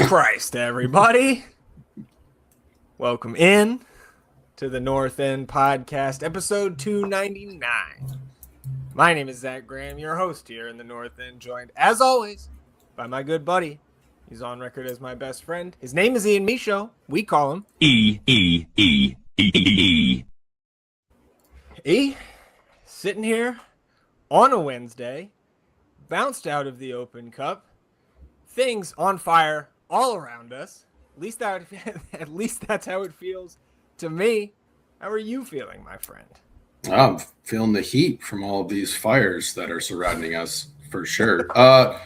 Jesus Christ, everybody. Welcome in to the North End Podcast, episode 299. My name is Zach Graham, your host here in the North End, joined, as always, by my good buddy. He's on record as my best friend. His name is Ian Michaud. We call him E. E, sitting here on a Wednesday, bounced out of the Open Cup, things on fire all around us. At least that's how it feels to me. How are you feeling, my friend? I'm feeling the heat from all of these fires that are surrounding us, for sure. I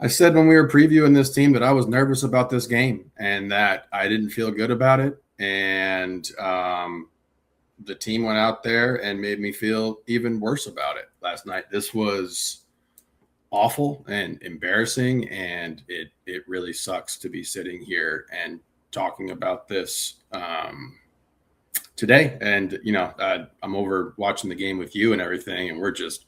said when we were previewing this team that I was nervous about this game and that I didn't feel good about it. And the team went out there and made me feel even worse about it last night. This was awful and embarrassing, and it really sucks to be sitting here and talking about this today. And I'm over watching the game with you and everything, and we're just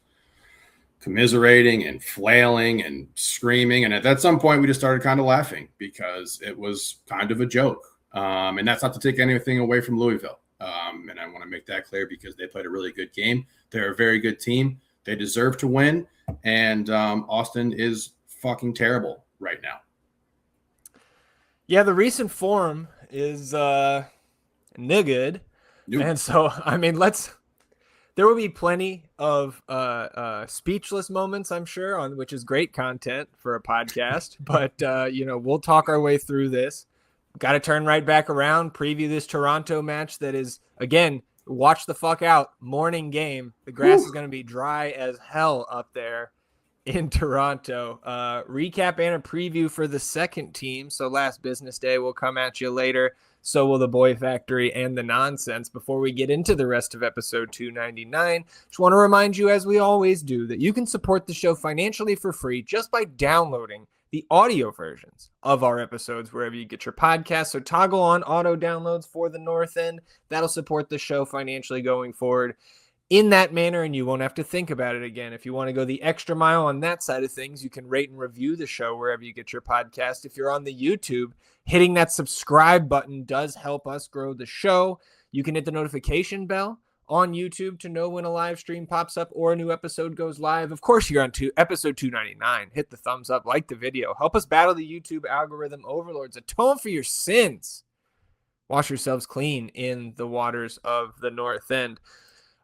commiserating and flailing and screaming, and at some point we just started kind of laughing because it was kind of a joke. And that's not to take anything away from Louisville, and I want to make that clear because they played a really good game. They're a very good team. They deserve to win. And Austin is fucking terrible right now. Yeah, the recent form is no good. Nope. And so, I mean, there will be plenty of speechless moments, I'm sure, which is great content for a podcast. But, we'll talk our way through this. Got to turn right back around, preview this Toronto match that is, again, watch the fuck out, morning game. The grass is going to be dry as hell up there in Toronto. Recap and a preview for the second team. So last business day will come at you later. So will the Boy Factory and the nonsense. Before we get into the rest of episode 299, just want to remind you, as we always do, that you can support the show financially for free just by downloading the audio versions of our episodes wherever you get your podcasts. So toggle on auto downloads for the North End. That'll support the show financially going forward in that manner, and you won't have to think about it again. If you want to go the extra mile on that side of things, you can rate and review the show wherever you get your podcast. If you're on the YouTube, hitting that subscribe button does help us grow the show. You can hit the notification bell on YouTube to know when a live stream pops up or a new episode goes live. Of course, you're on episode 299. Hit the thumbs up, like the video. Help us battle the YouTube algorithm overlords. Atone for your sins. Wash yourselves clean in the waters of the North End.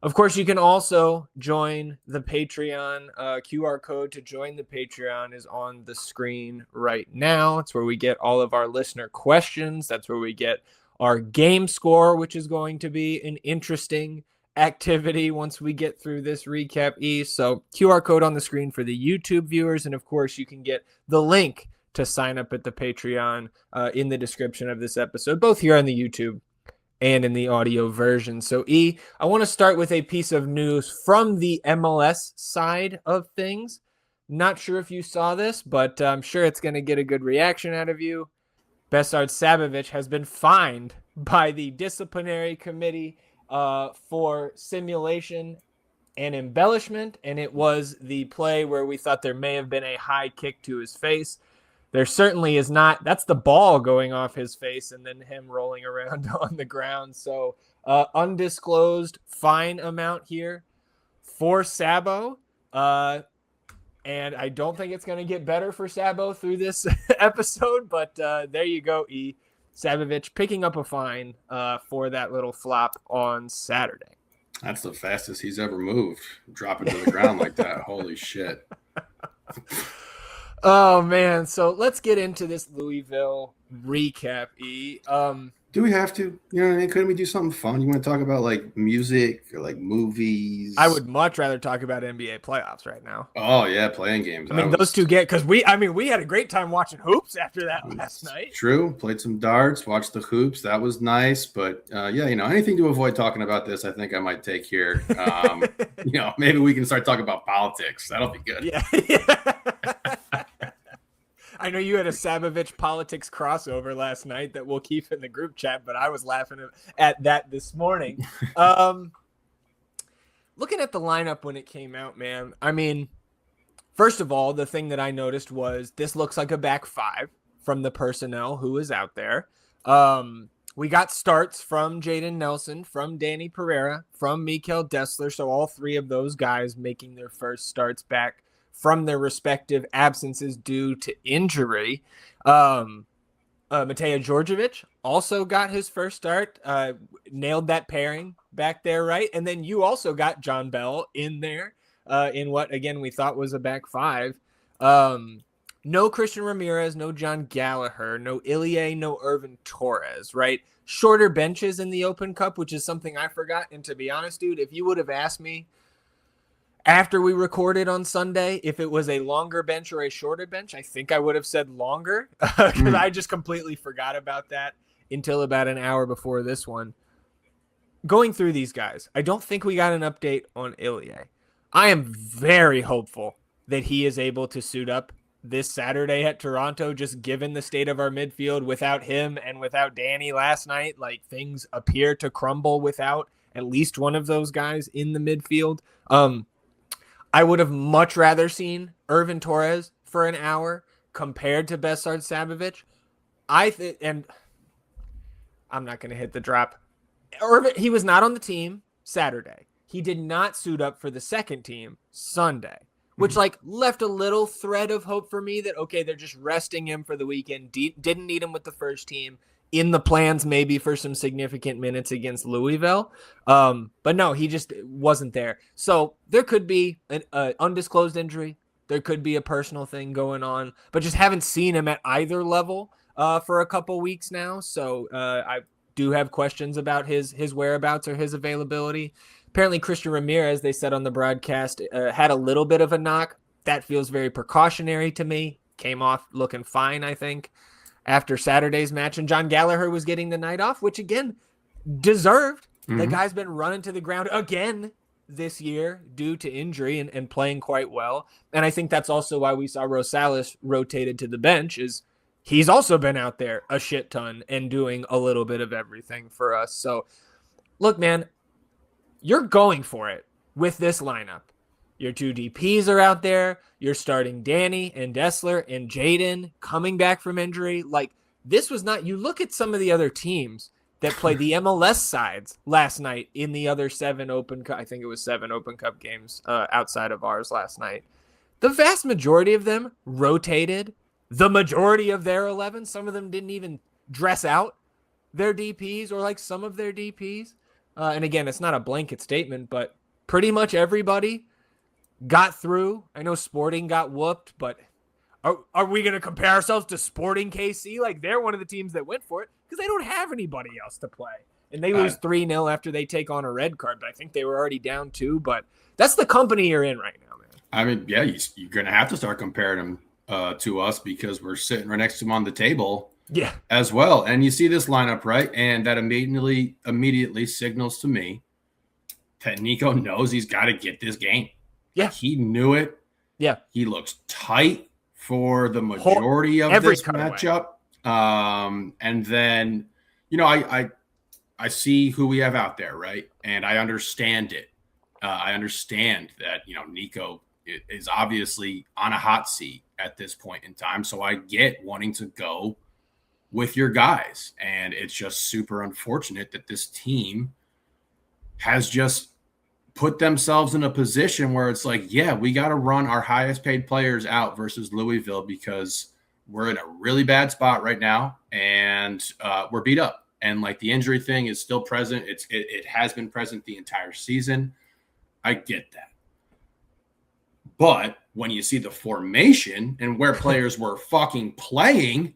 Of course, you can also join the Patreon. QR code to join the Patreon is on the screen right now. It's where we get all of our listener questions. That's where we get our game score, which is going to be an interesting activity once we get through this recap. So QR code on the screen for the YouTube viewers. And of course, you can get the link to sign up at the Patreon in the description of this episode, both here on the YouTube and in the audio version. So I want to start with a piece of news from the MLS side of things. Not sure if you saw this, but I'm sure it's going to get a good reaction out of you. Besard Sabovic has been fined by the Disciplinary Committee for simulation and embellishment, and it was the play where we thought there may have been a high kick to his face. There certainly is not. That's the ball going off his face and then him rolling around on the ground. So undisclosed fine amount here for Sabo. And I don't think it's going to get better for Sabo through this episode, but there you go, Sabovic picking up a fine for that little flop on Saturday. That's the fastest he's ever moved. Dropping to the ground like that. Holy shit. Oh, man. So let's get into this Louisville recap, Do we have to? You know what I mean? Couldn't we do something fun? You want to talk about like music or like movies? I would much rather talk about NBA playoffs right now. Oh yeah, playing games. I mean, those two because we had a great time watching hoops after that last night. True. Played some darts, watched the hoops. That was nice. But anything to avoid talking about this, I think I might take here. Maybe we can start talking about politics. That'll be good. Yeah. I know you had a Sabovic politics crossover last night that we'll keep in the group chat, but I was laughing at that this morning. Looking at the lineup when it came out, man, I mean, First of all, the thing that I noticed was this looks like a back five from the personnel who is out there. We got starts from Jaden Nelson, from Danny Pereira, from Mikel Dessler. So all three of those guys making their first starts back from their respective absences due to injury. Mateo Djordjevic also got his first start, nailed that pairing back there, right? And then you also got John Bell in there in what, again, we thought was a back five. No Christian Ramirez, no John Gallagher, no Ilie, no Irvin Torres, right? Shorter benches in the Open Cup, which is something I forgot. And to be honest, dude, if you would have asked me after we recorded on Sunday if it was a longer bench or a shorter bench, I think I would have said longer because I just completely forgot about that until about an hour before this one. Going through these guys, I don't think we got an update on Ilie. I am very hopeful that he is able to suit up this Saturday at Toronto, just given the state of our midfield. Without him and without Danny last night, like, things appear to crumble without at least one of those guys in the midfield. I would have much rather seen Irvin Torres for an hour compared to Besard Sabovic. And I'm not going to hit the drop. Irvin, he was not on the team Saturday. He did not suit up for the second team Sunday, which left a little thread of hope for me that, okay, they're just resting him for the weekend. Didn't need him with the first team. In the plans maybe for some significant minutes against Louisville. But no, he just wasn't there. So there could be an undisclosed injury. There could be a personal thing going on, but just haven't seen him at either level for a couple weeks now. So I do have questions about his whereabouts or his availability. Apparently Christian Ramirez, they said on the broadcast, had a little bit of a knock. That feels very precautionary to me. Came off looking fine, I think, after Saturday's match. And John Gallagher was getting the night off, which, again, deserved. The guy's been running to the ground again this year due to injury and playing quite well. And I think that's also why we saw Rosales rotated to the bench, is he's also been out there a shit ton and doing a little bit of everything for us. So, look, man, you're going for it with this lineup. Your two DPs are out there. You're starting Danny and Dessler and Jaden coming back from injury. Like, this was not – you look at some of the other teams that played the MLS sides last night in the other 7 Open Cup – I think it was 7 Open Cup games outside of ours last night. The vast majority of them rotated the majority of their 11. Some of them didn't even dress out their DPs or, like, some of their DPs. And, again, it's not a blanket statement, but pretty much everybody – got through. I know Sporting got whooped, but are we going to compare ourselves to Sporting KC? Like, they're one of the teams that went for it because they don't have anybody else to play. And they lose 3-0 after they take on a red card. But I think they were already down 2. But that's the company you're in right now, man. I mean, yeah, you're going to have to start comparing them to us because we're sitting right next to them on the table as well. And you see this lineup, right? And that immediately signals to me that Nico knows he's got to get this game. Yeah, he knew it. Yeah, he looks tight for the majority of this matchup. And then, I see who we have out there, right? And I understand it. I understand that, Nico is obviously on a hot seat at this point in time. So I get wanting to go with your guys. And it's just super unfortunate that this team has just put themselves in a position where it's like, yeah, we got to run our highest paid players out versus Louisville because we're in a really bad spot right now and we're beat up. And like the injury thing is still present. It has been present the entire season. I get that. But when you see the formation and where players were fucking playing,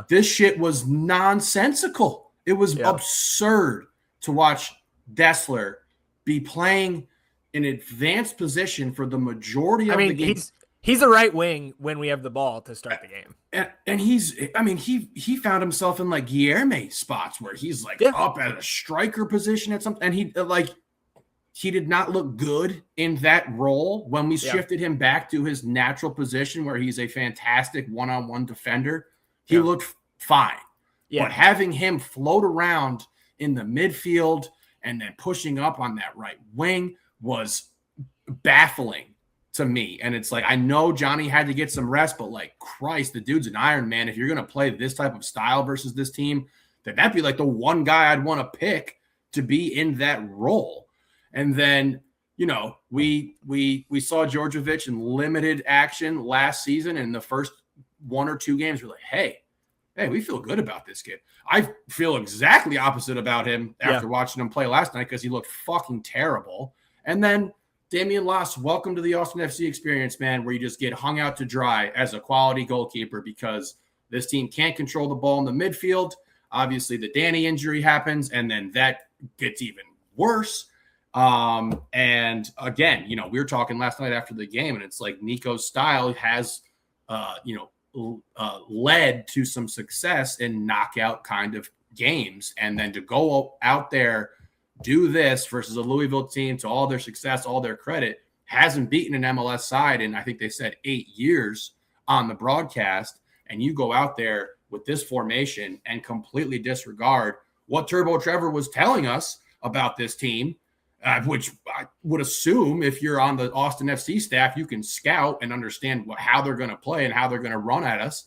this shit was nonsensical. It was absurd to watch Dessler be playing in advanced position for the majority of the game. He's a right wing when we have the ball to start the game. And he found himself in like Guilherme spots where he's like up at a striker position at something. And he did not look good in that role when we shifted him back to his natural position where he's a fantastic one-on-one defender. He looked fine. Yeah. But having him float around in the midfield and then pushing up on that right wing was baffling to me. And it's like, I know Johnny had to get some rest, but like, Christ, the dude's an Iron Man. If you're going to play this type of style versus this team, then that'd be like the one guy I'd want to pick to be in that role. And then, you know, we saw Djordjevic in limited action last season. And the first 1 or 2 games, we're like, hey, we feel good about this kid. I feel exactly opposite about him after watching him play last night because he looked fucking terrible. And then Damian Loss, welcome to the Austin FC experience, man, where you just get hung out to dry as a quality goalkeeper because this team can't control the ball in the midfield. Obviously, the Danny injury happens, and then that gets even worse. And again, you know, we were talking last night after the game, and it's like Nico's style has, led to some success in knockout kind of games. And then to go out there, do this versus a Louisville team, to all their success, all their credit, hasn't beaten an MLS side in, I think they said 8 years on the broadcast. And you go out there with this formation and completely disregard what Turbo Trevor was telling us about this team, which I would assume if you're on the Austin FC staff, you can scout and understand how they're going to play and how they're going to run at us.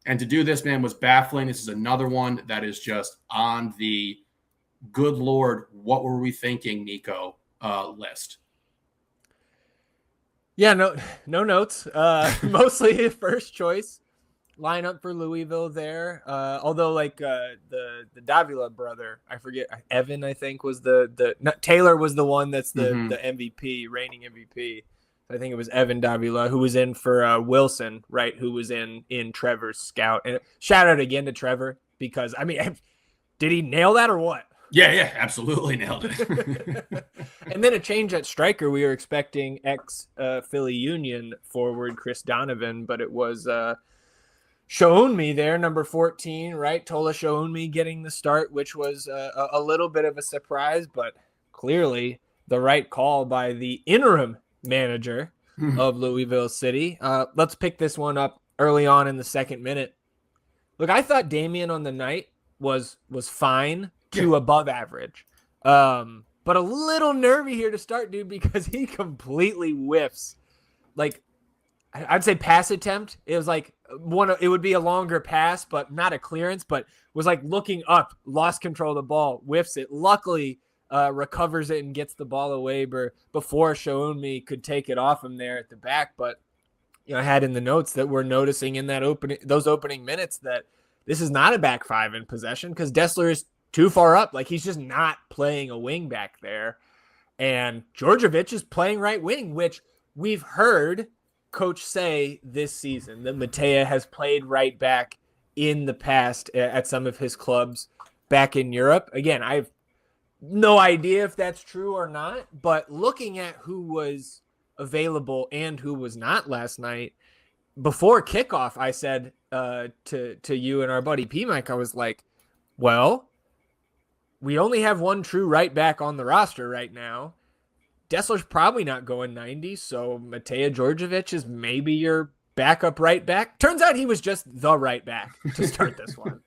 And to do this, man, was baffling. This is another one that is just on the good Lord, what were we thinking, Nico, list. Yeah, no notes. Mostly first choice lineup for Louisville there. Although like the Davila brother, I forget, Evan, I think was Taylor was the one that's the MVP, reigning MVP. I think it was Evan Davila who was in for Wilson, right? Who was in Trevor's scout. And shout out again to Trevor because I mean, did he nail that or what? Yeah, absolutely nailed it. And then a change at striker. We were expecting Philly Union forward Chris Donovan, but it was Shounmi there, number 14, right? Tola Shounmi getting the start, which was a little bit of a surprise, but clearly the right call by the interim manager of Louisville City. Let's pick this one up early on in the second minute. Look, I thought Damian on the night was fine to above average. But a little nervy here to start, dude, because he completely whiffs. Like, I'd say pass attempt. It was like it would be a longer pass, but not a clearance, but was like looking up, lost control of the ball, whiffs it. Luckily, recovers it and gets the ball away before Shounmi could take it off him there at the back. But you know, I had in the notes that we're noticing in those opening minutes that this is not a back five in possession because Dessler is too far up. Like, he's just not playing a wing back there. And Djordjevic is playing right wing, which we've heard coach say this season that Matea has played right back in the past at some of his clubs back in Europe. Again, I have no idea if that's true or not, but looking at who was available and who was not last night, before kickoff, I said to you and our buddy P-Mike, I was like, well, we only have one true right back on the roster right now. Dessler's probably not going 90, so Matea Djordjevic is maybe your backup right back. Turns out he was just the right back to start this one.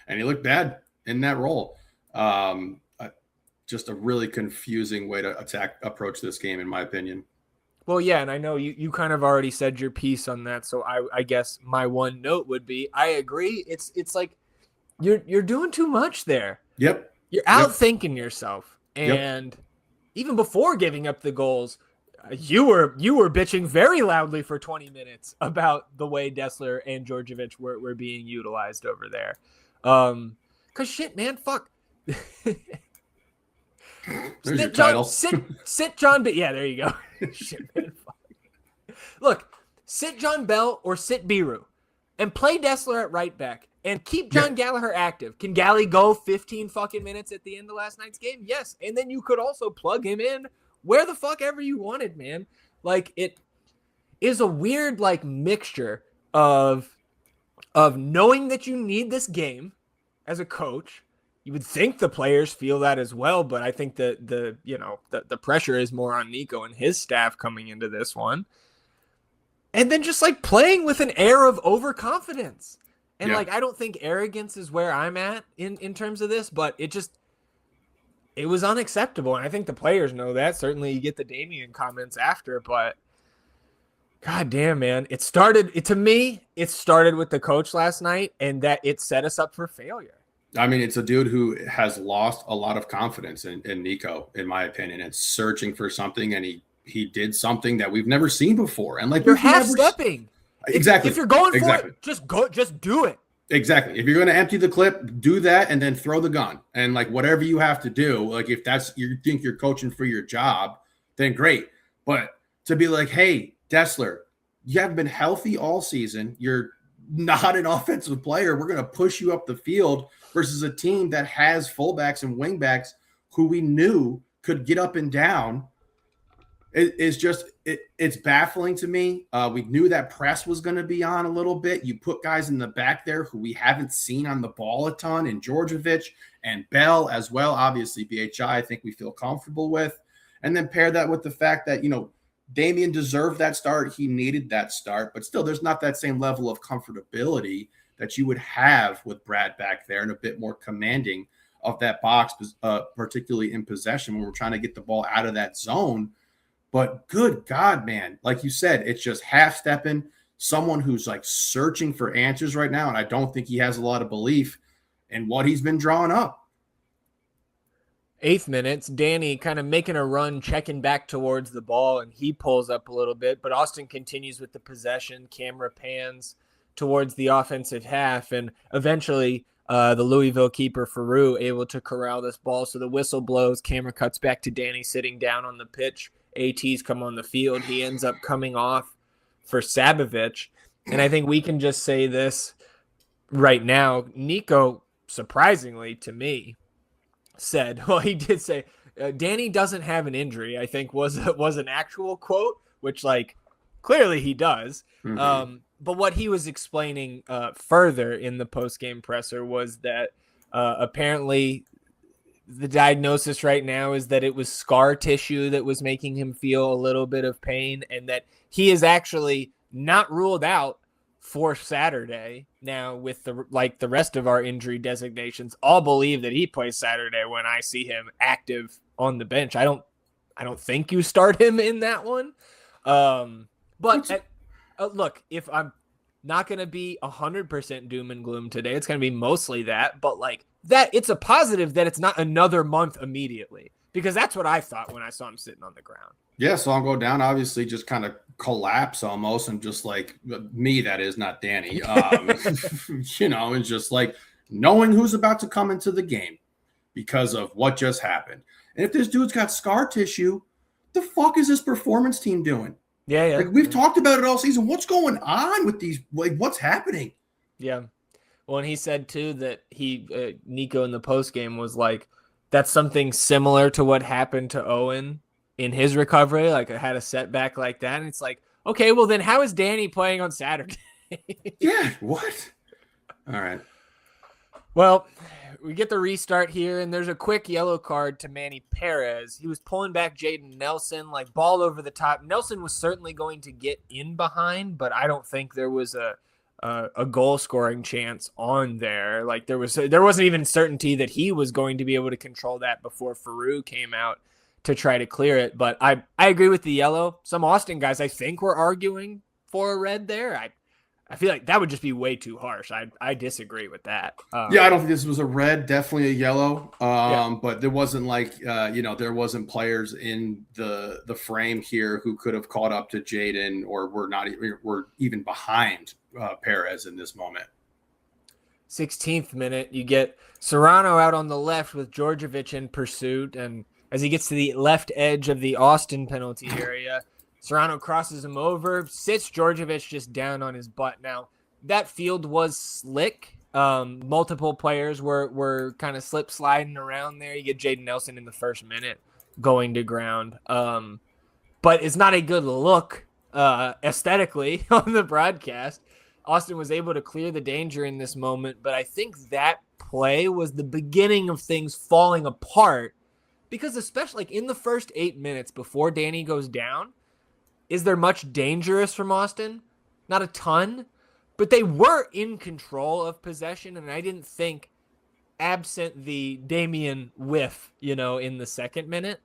And he looked bad in that role. Just a really confusing way to approach this game, in my opinion. Well, yeah, and I know you kind of already said your piece on that, so I guess my one note would be I agree. It's like you're doing too much there. Yep. You're outthinking yourself. And even before giving up the goals, you were bitching very loudly for 20 minutes about the way Dessler and Djordjevic were being utilized over there. Cause shit, man, fuck. There's your title. Sit John Bell. Yeah, there you go. Shit, man, fuck. Look, sit John Bell or sit Biru and play Dessler at right back. And keep John Gallagher active. Can Gally go 15 fucking minutes at the end of last night's game? Yes. And then you could also plug him in where the fuck ever you wanted, man. Like, it is a weird, like, mixture of knowing that you need this game as a coach. You would think the players feel that as well, but I think that the pressure is more on Nico and his staff coming into this one. And then just, like, playing with an air of overconfidence. And, like, I don't think arrogance is where I'm at in terms of this, but it was unacceptable. And I think the players know that. Certainly you get the Damian comments after, but God damn, man. It started with the coach last night, and that it set us up for failure. I mean, it's a dude who has lost a lot of confidence in Nico, in my opinion, and searching for something. And he did something that we've never seen before. And like, you're half stepping. Exactly. If you're going for it, just do it. Exactly. If you're going to empty the clip, do that and then throw the gun. And like, whatever you have to do, like if you think you're coaching for your job, then great. But to be like, hey, Dessler, you haven't been healthy all season. You're not an offensive player. We're going to push you up the field versus a team that has fullbacks and wingbacks who we knew could get up and down. It's baffling to me. We knew that press was going to be on a little bit. You put guys in the back there who we haven't seen on the ball a ton, and Djordjevic and Bell as well. Obviously, BHI, I think we feel comfortable with. And then pair that with the fact that, Damian deserved that start. He needed that start, but still there's not that same level of comfortability that you would have with Brad back there and a bit more commanding of that box, particularly in possession when we're trying to get the ball out of that zone. But good God, man, like you said, it's just half-stepping, someone who's like searching for answers right now, and I don't think he has a lot of belief in what he's been drawing up. 8th minute, Danny kind of making a run, checking back towards the ball, and he pulls up a little bit, but Austin continues with the possession. Camera pans towards the offensive half, and eventually the Louisville keeper, Faroux, able to corral this ball. So the whistle blows, camera cuts back to Danny sitting down on the pitch. ATs come on the field. He ends up coming off for Sabovic, and I think we can just say this right now. Nico, surprisingly to me, he did say, Danny doesn't have an injury, I think was an actual quote, which like clearly he does. Mm-hmm. But what he was explaining further in the post-game presser was that apparently the diagnosis right now is that it was scar tissue that was making him feel a little bit of pain, and that he is actually not ruled out for Saturday. Now, with the rest of our injury designations, I'll believe that he plays Saturday when I see him active on the bench. I don't think you start him in that one. But look, if I'm not going to be 100% doom and gloom today, it's going to be mostly that. But like that, it's a positive that it's not another month immediately, because that's what I thought when I saw him sitting on the ground. Yeah, so I'll go down, obviously just kind of collapse almost, and just like me, that is not Danny, and just like knowing who's about to come into the game because of what just happened. And if this dude's got scar tissue, the fuck is this performance team doing? Yeah. Like we've talked about it all season. What's going on with these? Like, what's happening? Yeah. Well, and he said too that Nico in the post game was like, that's something similar to what happened to Owen in his recovery. Like I had a setback like that. And it's like, okay, well then how is Danny playing on Saturday? Yeah. What? All right. Well, we get the restart here, and there's a quick yellow card to Manny Perez. He was pulling back Jaden Nelson, like ball over the top. Nelson was certainly going to get in behind, but I don't think there was a goal scoring chance on there. Like there wasn't even certainty that he was going to be able to control that before Faroux came out to try to clear it. But I agree with the yellow. Some Austin guys, I think, were arguing for a red there. I feel like that would just be way too harsh. I disagree with that. I don't think this was a red, definitely a yellow. But there wasn't there wasn't players in the frame here who could have caught up to Jaden, or were even behind Perez in this moment. 16th minute, you get Serrano out on the left with Djordjevic in pursuit, and as he gets to the left edge of the Austin penalty area, Serrano crosses him over, sits Djordjevic just down on his butt. Now, that field was slick. Multiple players were kind of sliding around there. You get Jaden Nelson in the first minute going to ground. But it's not a good look aesthetically on the broadcast. Austin was able to clear the danger in this moment, but I think that play was the beginning of things falling apart, because especially like in the first 8 minutes before Danny goes down, is there much dangerous from Austin? Not a ton, but they were in control of possession, and I didn't think, absent the Damian whiff, in the second minute,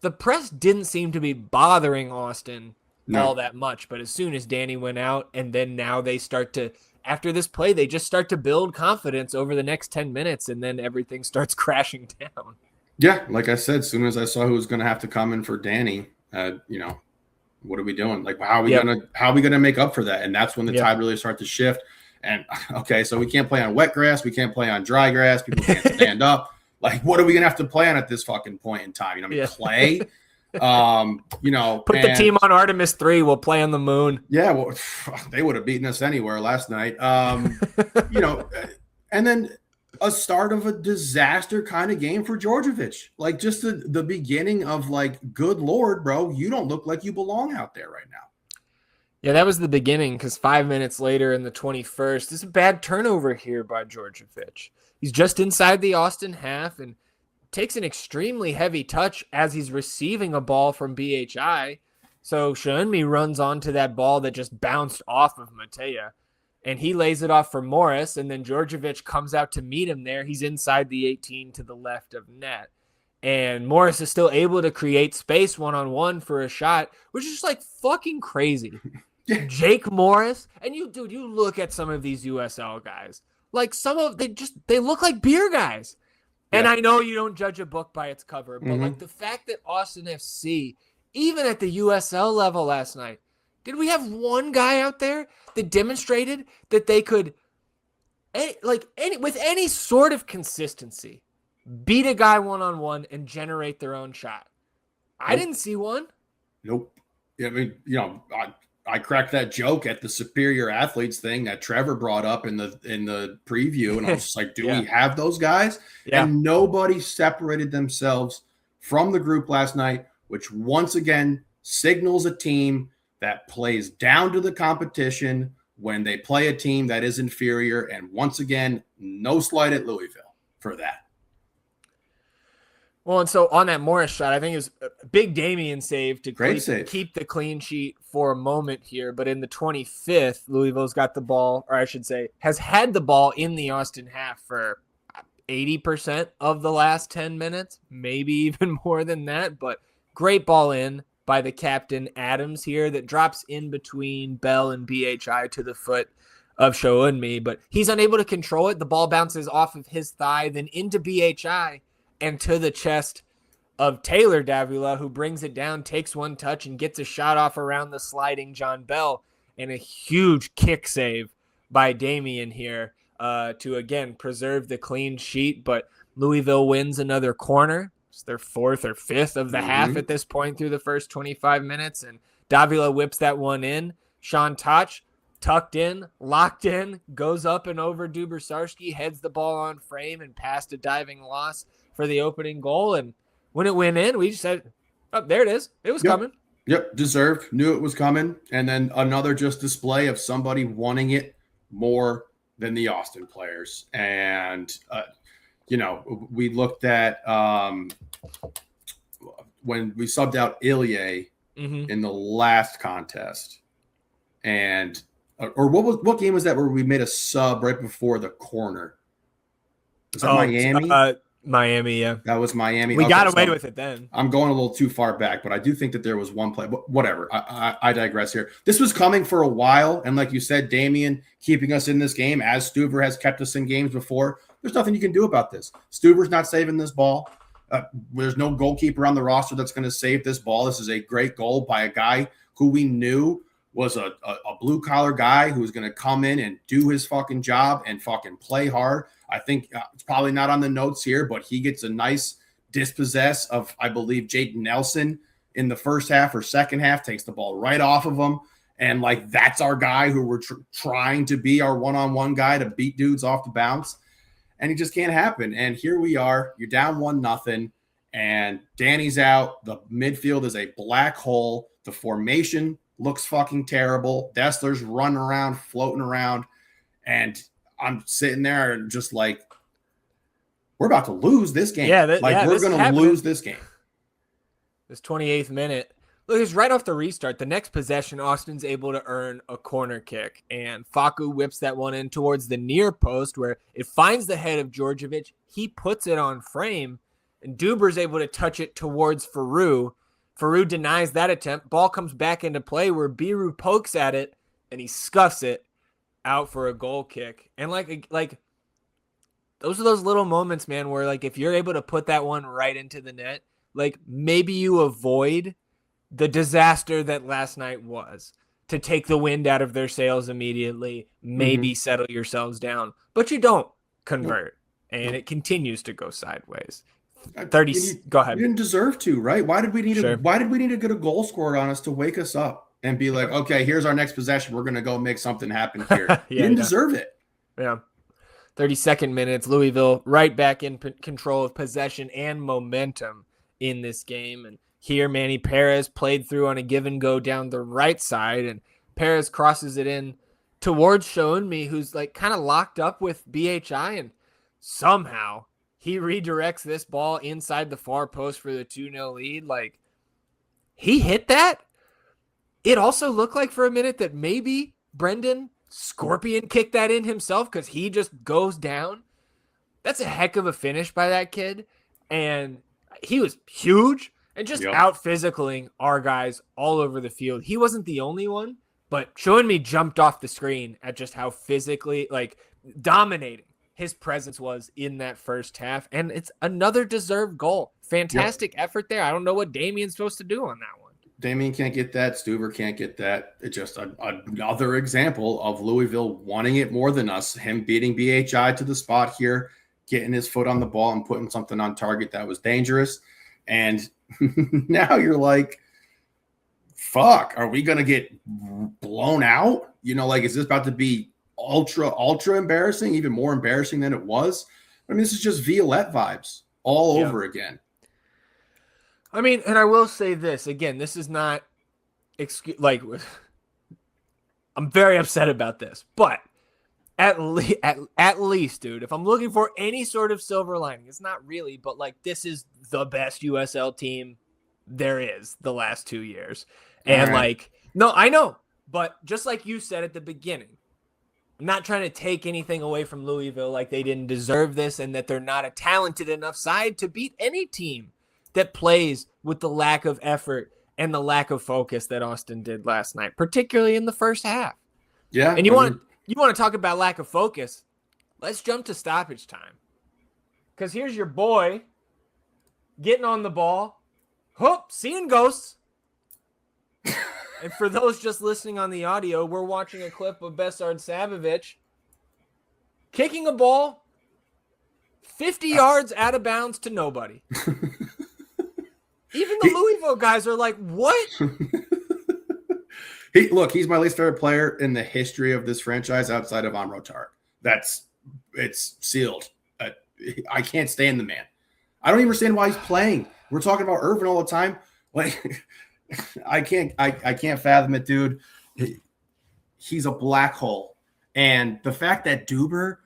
the press didn't seem to be bothering Austin all that much. But as soon as Danny went out, and then now they start to, after this play, they just start to build confidence over the next 10 minutes, and then everything starts crashing down. Yeah, like I said, as soon as I saw who was going to have to come in for Danny, what are we doing? Like, how are we gonna make up for that? And that's when the tide really starts to shift. And okay, so we can't play on wet grass, we can't play on dry grass, people can't stand up. Like, what are we gonna have to play on at this fucking point in time? Clay. Put the team on Artemis 3. We'll play on the moon. Yeah, well, they would have beaten us anywhere last night. And then a start of a disaster kind of game for Djordjevic. Like, just the beginning of, like, good Lord, bro, you don't look like you belong out there right now. Yeah, that was the beginning, because 5 minutes later in the 21st, there's a bad turnover here by Djordjevic. He's just inside the Austin half and takes an extremely heavy touch as he's receiving a ball from BHI. So Shounmi runs onto that ball that just bounced off of Matea, and he lays it off for Morris, and then Djordjevic comes out to meet him there. He's inside the 18 to the left of net. And Morris is still able to create space one-on-one for a shot, which is just like fucking crazy. Jake Morris, and you look at some of these USL guys. Like, they look like beer guys. And I know you don't judge a book by its cover, but like the fact that Austin FC, even at the USL level last night, did we have one guy out there that demonstrated that they could, with any sort of consistency, beat a guy one-on-one and generate their own shot? I didn't see one. Nope. I mean, I cracked that joke at the superior athletes thing that Trevor brought up in the preview, and I was just like, do we have those guys? Yeah. And nobody separated themselves from the group last night, which once again signals a team that plays down to the competition when they play a team that is inferior. And once again, no slight at Louisville for that. Well, and so on that Morris shot, I think it was a big Damian save to keep the clean sheet for a moment here. But in the 25th, Louisville's got the ball, or I should say, has had the ball in the Austin half for 80% of the last 10 minutes, maybe even more than that. But great ball in by the captain Adams here that drops in between Bell and BHI to the foot of Shounmi, but he's unable to control it. The ball bounces off of his thigh, then into BHI and to the chest of Taylor Davila, who brings it down, takes one touch, and gets a shot off around the sliding John Bell, and a huge kick save by Damian here to, again, preserve the clean sheet. But Louisville wins another corner. It's their fourth or fifth of the half at this point through the first 25 minutes, and Davila whips that one in. Sean Toch, tucked in, locked in, goes up and over Dubersarski, heads the ball on frame and past a diving loss for the opening goal. And when it went in, we just said, oh, there it is. It was coming. Yep, deserved. Knew it was coming. And then another just display of somebody wanting it more than the Austin players. And, we looked at when we subbed out Ilya in the last contest. And what game was that where we made a sub right before the corner? Was that Miami? Miami, yeah. That was Miami. We got away with it then. I'm going a little too far back, but I do think that there was one play. But whatever. I digress here. This was coming for a while, and like you said, Damian keeping us in this game as Stuver has kept us in games before. There's nothing you can do about this. Stuver's not saving this ball. There's no goalkeeper on the roster that's going to save this ball. This is a great goal by a guy who we knew was a blue-collar guy who was going to come in and do his fucking job and fucking play hard. I think it's probably not on the notes here, but he gets a nice dispossess of, I believe, Jaden Nelson in the first half or second half, takes the ball right off of him. And, that's our guy who we're trying to be our one-on-one guy to beat dudes off the bounce. And it just can't happen. And here we are. You're down 1-0, and Danny's out. The midfield is a black hole. The formation looks fucking terrible. Dessler's running around, floating around. And I'm sitting there and just like, we're about to lose this game. Yeah, we're going to lose this game. This 28th minute. Look, it's right off the restart. The next possession, Austin's able to earn a corner kick. And Facu whips that one in towards the near post where it finds the head of Djordjevic. He puts it on frame. And Duber's able to touch it towards Faru. Farouk denies that attempt. Ball comes back into play where Biru pokes at it and he scuffs it out for a goal kick. And like those are those little moments, man, where like if you're able to put that one right into the net, like maybe you avoid the disaster that last night was, to take the wind out of their sails immediately, maybe settle yourselves down, but you don't convert and it continues to go sideways. 30. Go ahead. We didn't deserve to, right? Why did we need to get a goal scored on us to wake us up and be like, okay, here's our next possession. We're going to go make something happen here. You didn't deserve it. Yeah. 32nd minutes, Louisville right back in control of possession and momentum in this game. And here, Manny Perez played through on a give and go down the right side, and Perez crosses it in towards Shounmi, who's like kind of locked up with BHI, and somehow he redirects this ball inside the far post for the 2-0 lead. Like, he hit that. It also looked like for a minute that maybe Brendan Scorpion kicked that in himself because he just goes down. That's a heck of a finish by that kid. And he was huge and just out physicaling our guys all over the field. He wasn't the only one, but Shounmi jumped off the screen at just how physically, like, dominating his presence was in that first half. And it's another deserved goal. Fantastic effort there. I don't know what Damien's supposed to do on that one. Damien can't get that. Stuver can't get that. It's just another example of Louisville wanting it more than us. Him beating BHI to the spot here, getting his foot on the ball and putting something on target that was dangerous. And now you're like, fuck, are we going to get blown out? You know, like, is this about to be ultra embarrassing, even more embarrassing than it was? I mean, this is just Violette vibes all over again. I mean, and I will say this again, this is not like, I'm very upset about this, but at least, dude, if I'm looking for any sort of silver lining, it's not really, but like, this is the best USL team there is the last 2 years. And like, no, I know, but just like you said at the beginning, I'm not trying to take anything away from Louisville, like they didn't deserve this and that they're not a talented enough side to beat any team that plays with the lack of effort and the lack of focus that Austin did last night, particularly in the first half. Yeah. And you want to talk about lack of focus? Let's jump to stoppage time. Because here's your boy getting on the ball. Hoop, seeing ghosts. And for those just listening on the audio, we're watching a clip of Besard Sabovic kicking a ball 50 yards out of bounds to nobody. Even the Louisville guys are like, what? He's my least favorite player in the history of this franchise outside of Amro Tarek. It's sealed. I can't stand the man. I don't even understand why he's playing. We're talking about Irvin all the time. Like, I can't fathom it, dude. He's a black hole. And the fact that Duber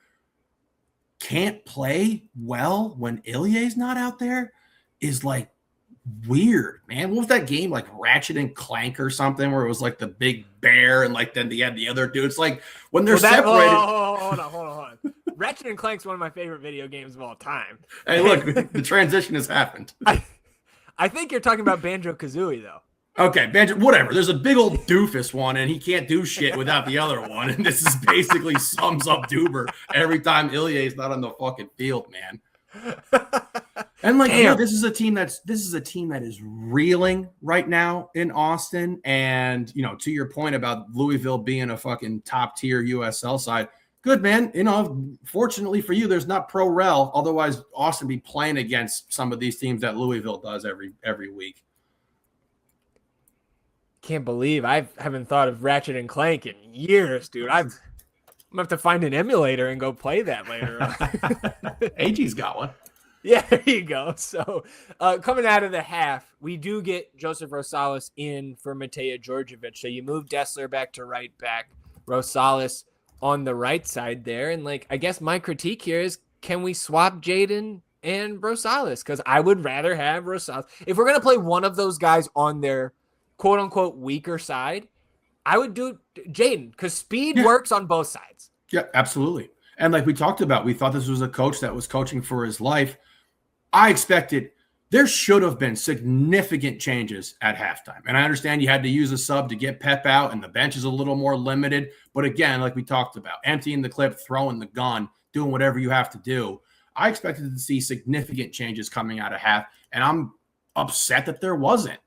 can't play well when Ilye's not out there is like weird, man. What was that game, like Ratchet and Clank or something, where it was like the big bear and like then they had the other dude? It's like when they're separated. Hold on. Ratchet and Clank's one of my favorite video games of all time. Hey, look, the transition has happened. I think you're talking about Banjo-Kazooie, though. Okay, Banjo, whatever. There's a big old doofus one, and he can't do shit without the other one. And this is basically sums up Duber every time Ilye's not on the fucking field, man. And like, this is a team that is reeling right now in Austin. And you know, to your point about Louisville being a fucking top tier USL side, good, man. You know, fortunately for you, there's not pro rel. Otherwise, Austin be playing against some of these teams that Louisville does every week. Can't believe I haven't thought of Ratchet and Clank in years, dude. I'm gonna have to find an emulator and go play that later on. AG's got one. Yeah, there you go. So coming out of the half, we do get Joseph Rosales in for Mateja Djordjevic. So you move Dessler back to right back, Rosales on the right side there. And like, I guess my critique here is, can we swap Jaden and Rosales? Because I would rather have Rosales. If we're gonna play one of those guys on their quote unquote weaker side, I would do Jaden because speed works on both sides. Yeah, absolutely. And like we talked about, we thought this was a coach that was coaching for his life. I expected there should have been significant changes at halftime. And I understand you had to use a sub to get Pep out and the bench is a little more limited. But again, like we talked about, emptying the clip, throwing the gun, doing whatever you have to do. I expected to see significant changes coming out of half, and I'm upset that there wasn't.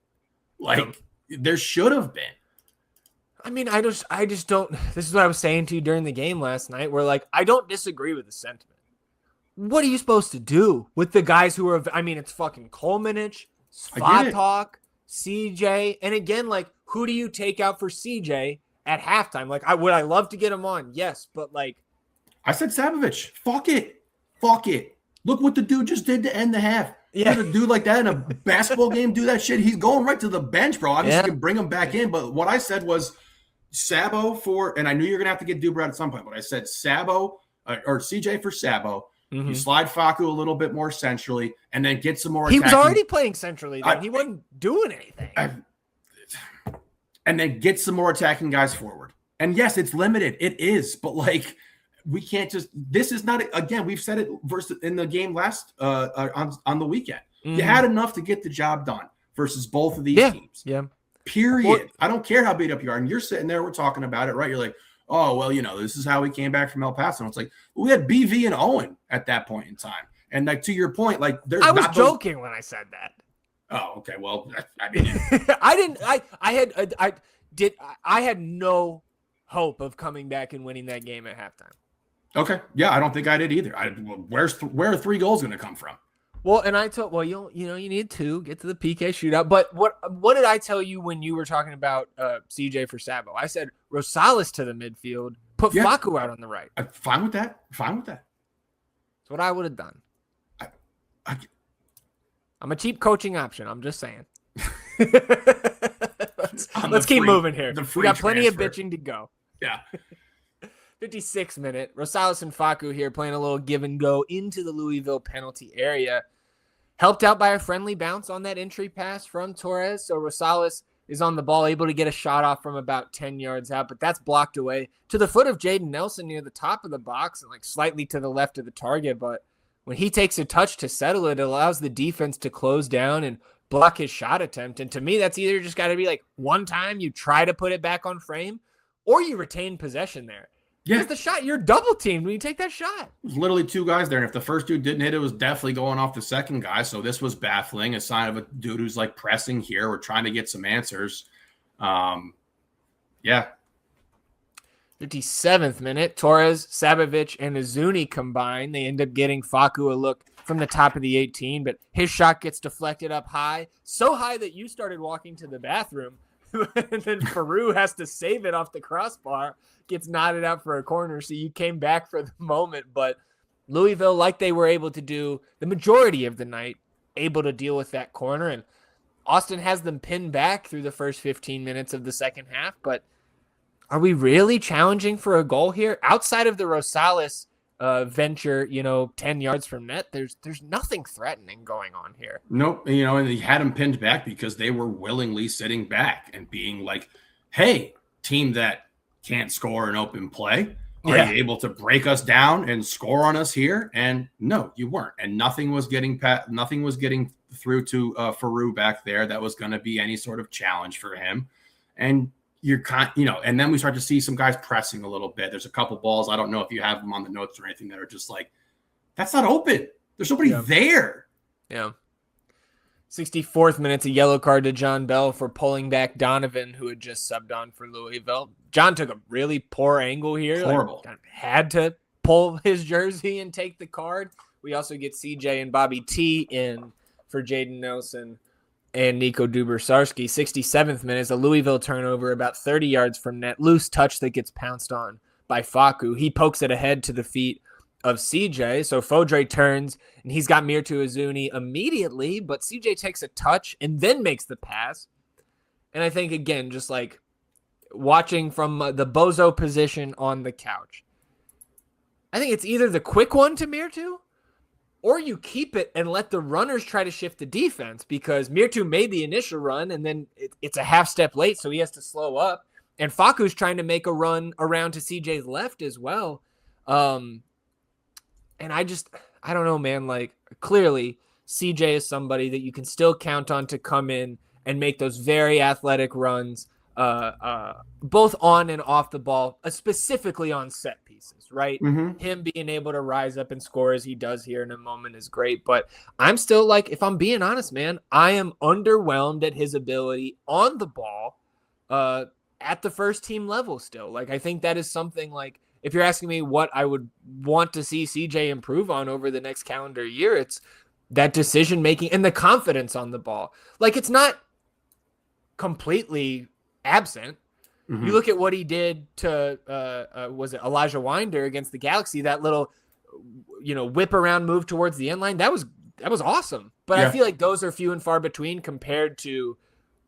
Like, there should have been. I mean, I just don't. This is what I was saying to you during the game last night, where, like, I don't disagree with the sentiment. What are you supposed to do with the guys who are, I mean, it's fucking Kolmanich, Svatok, CJ. And again, like, who do you take out for CJ at halftime? Like, would I love to get him on? Yes, but like. I said Sabovic. Fuck it. Look what the dude just did to end the half. Yeah. A dude like that in a basketball game do that shit. He's going right to the bench, bro. Obviously, you can bring him back in. But what I said was Sabo and I knew you're going to have to get Duber out at some point, but I said Sabo or CJ for Sabo. Mm-hmm. You slide Facu a little bit more centrally and then get some more. He was already playing centrally. He wasn't doing anything. And then get some more attacking guys forward. And yes, it's limited. It is. But like, we can't just, this is not, again, we've said it versus in the game last on the weekend. Mm-hmm. You had enough to get the job done versus both of these teams. Yeah. Period. Well, I don't care how beat up you are. And you're sitting there, we're talking about it, right? You're like, oh, well, this is how we came back from El Paso. And it's like, we had BV and Owen at that point in time. And like, to your point, like, there's I was joking when I said that. Oh, okay. Well, I mean, I had no hope of coming back and winning that game at halftime. Okay. Yeah, I don't think I did either. Where are 3 goals going to come from? Well, and I told, you need 2, get to the PK shootout. But what did I tell you when you were talking about CJ for Sabo? I said Rosales to the midfield, put Facu out on the right. I'm fine with that. That's what I would have done. I'm a cheap coaching option. I'm just saying. Let's keep moving here. We got plenty of bitching to go. Yeah. 56th minute. Rosales and Facu here playing a little give and go into the Louisville penalty area. Helped out by a friendly bounce on that entry pass from Torres. So Rosales is on the ball, able to get a shot off from about 10 yards out, but that's blocked away to the foot of Jaden Nelson near the top of the box and like slightly to the left of the target. But when he takes a touch to settle it, it allows the defense to close down and block his shot attempt. And to me, that's either just got to be like one time you try to put it back on frame or you retain possession there. Yeah, the shot, you're double teamed when you take that shot. There's literally 2 guys there, and if the first dude didn't hit, it was definitely going off the second guy. So this was baffling, a sign of a dude who's like pressing here. We're trying to get some answers. Yeah. 57th minute, Torres, Sabovic, and Azuni combine. They end up getting Facu a look from the top of the 18, but his shot gets deflected up high, so high that you started walking to the bathroom. And then Peru has to save it off the crossbar, gets knotted out for a corner. So you came back for the moment, but Louisville, like they were able to do the majority of the night, able to deal with that corner. And Austin has them pinned back through the first 15 minutes of the second half. But are we really challenging for a goal here? Outside of the Rosales venture, 10 yards from net, there's nothing threatening going on here. Nope. And he had them pinned back because they were willingly sitting back and being like, hey, team that can't score an open play, are you able to break us down and score on us here? And no, you weren't. And nothing was getting through to Faru back there that was going to be any sort of challenge for him. And and then we start to see some guys pressing a little bit. There's a couple balls. I don't know if you have them on the notes or anything that are just like, that's not open. There's nobody there. Yeah. 64th minute, a yellow card to John Bell for pulling back Donovan, who had just subbed on for Louisville. John took a really poor angle here. Horrible. Had to pull his jersey and take the card. We also get CJ and Bobby T in for Jaden Nelson and Nico Dubersarski. 67th minute is a Louisville turnover about 30 yards from net. Loose touch that gets pounced on by Facu. He pokes it ahead to the feet of CJ. So Fodre turns, and he's got Mirtu Azuni immediately, but CJ takes a touch and then makes the pass. And I think, again, just like watching from the bozo position on the couch, I think it's either the quick one to Mirtu, or you keep it and let the runners try to shift the defense, because Mirtu made the initial run and then it's a half step late, so he has to slow up. And Facu's trying to make a run around to CJ's left as well. And I don't know, man. Like, clearly CJ is somebody that you can still count on to come in and make those very athletic runs, both on and off the ball, specifically on set pieces, right? Mm-hmm. Him being able to rise up and score as he does here in a moment is great. But I'm still like, if I'm being honest, man, I am underwhelmed at his ability on the ball at the first team level still. Like, I think that is something like, if you're asking me what I would want to see CJ improve on over the next calendar year, it's that decision making and the confidence on the ball. Like, it's not completely absent. Mm-hmm. You look at what he did to was it Elijah Winder against the Galaxy, that little whip around move towards the end line, that was awesome. But I feel like those are few and far between compared to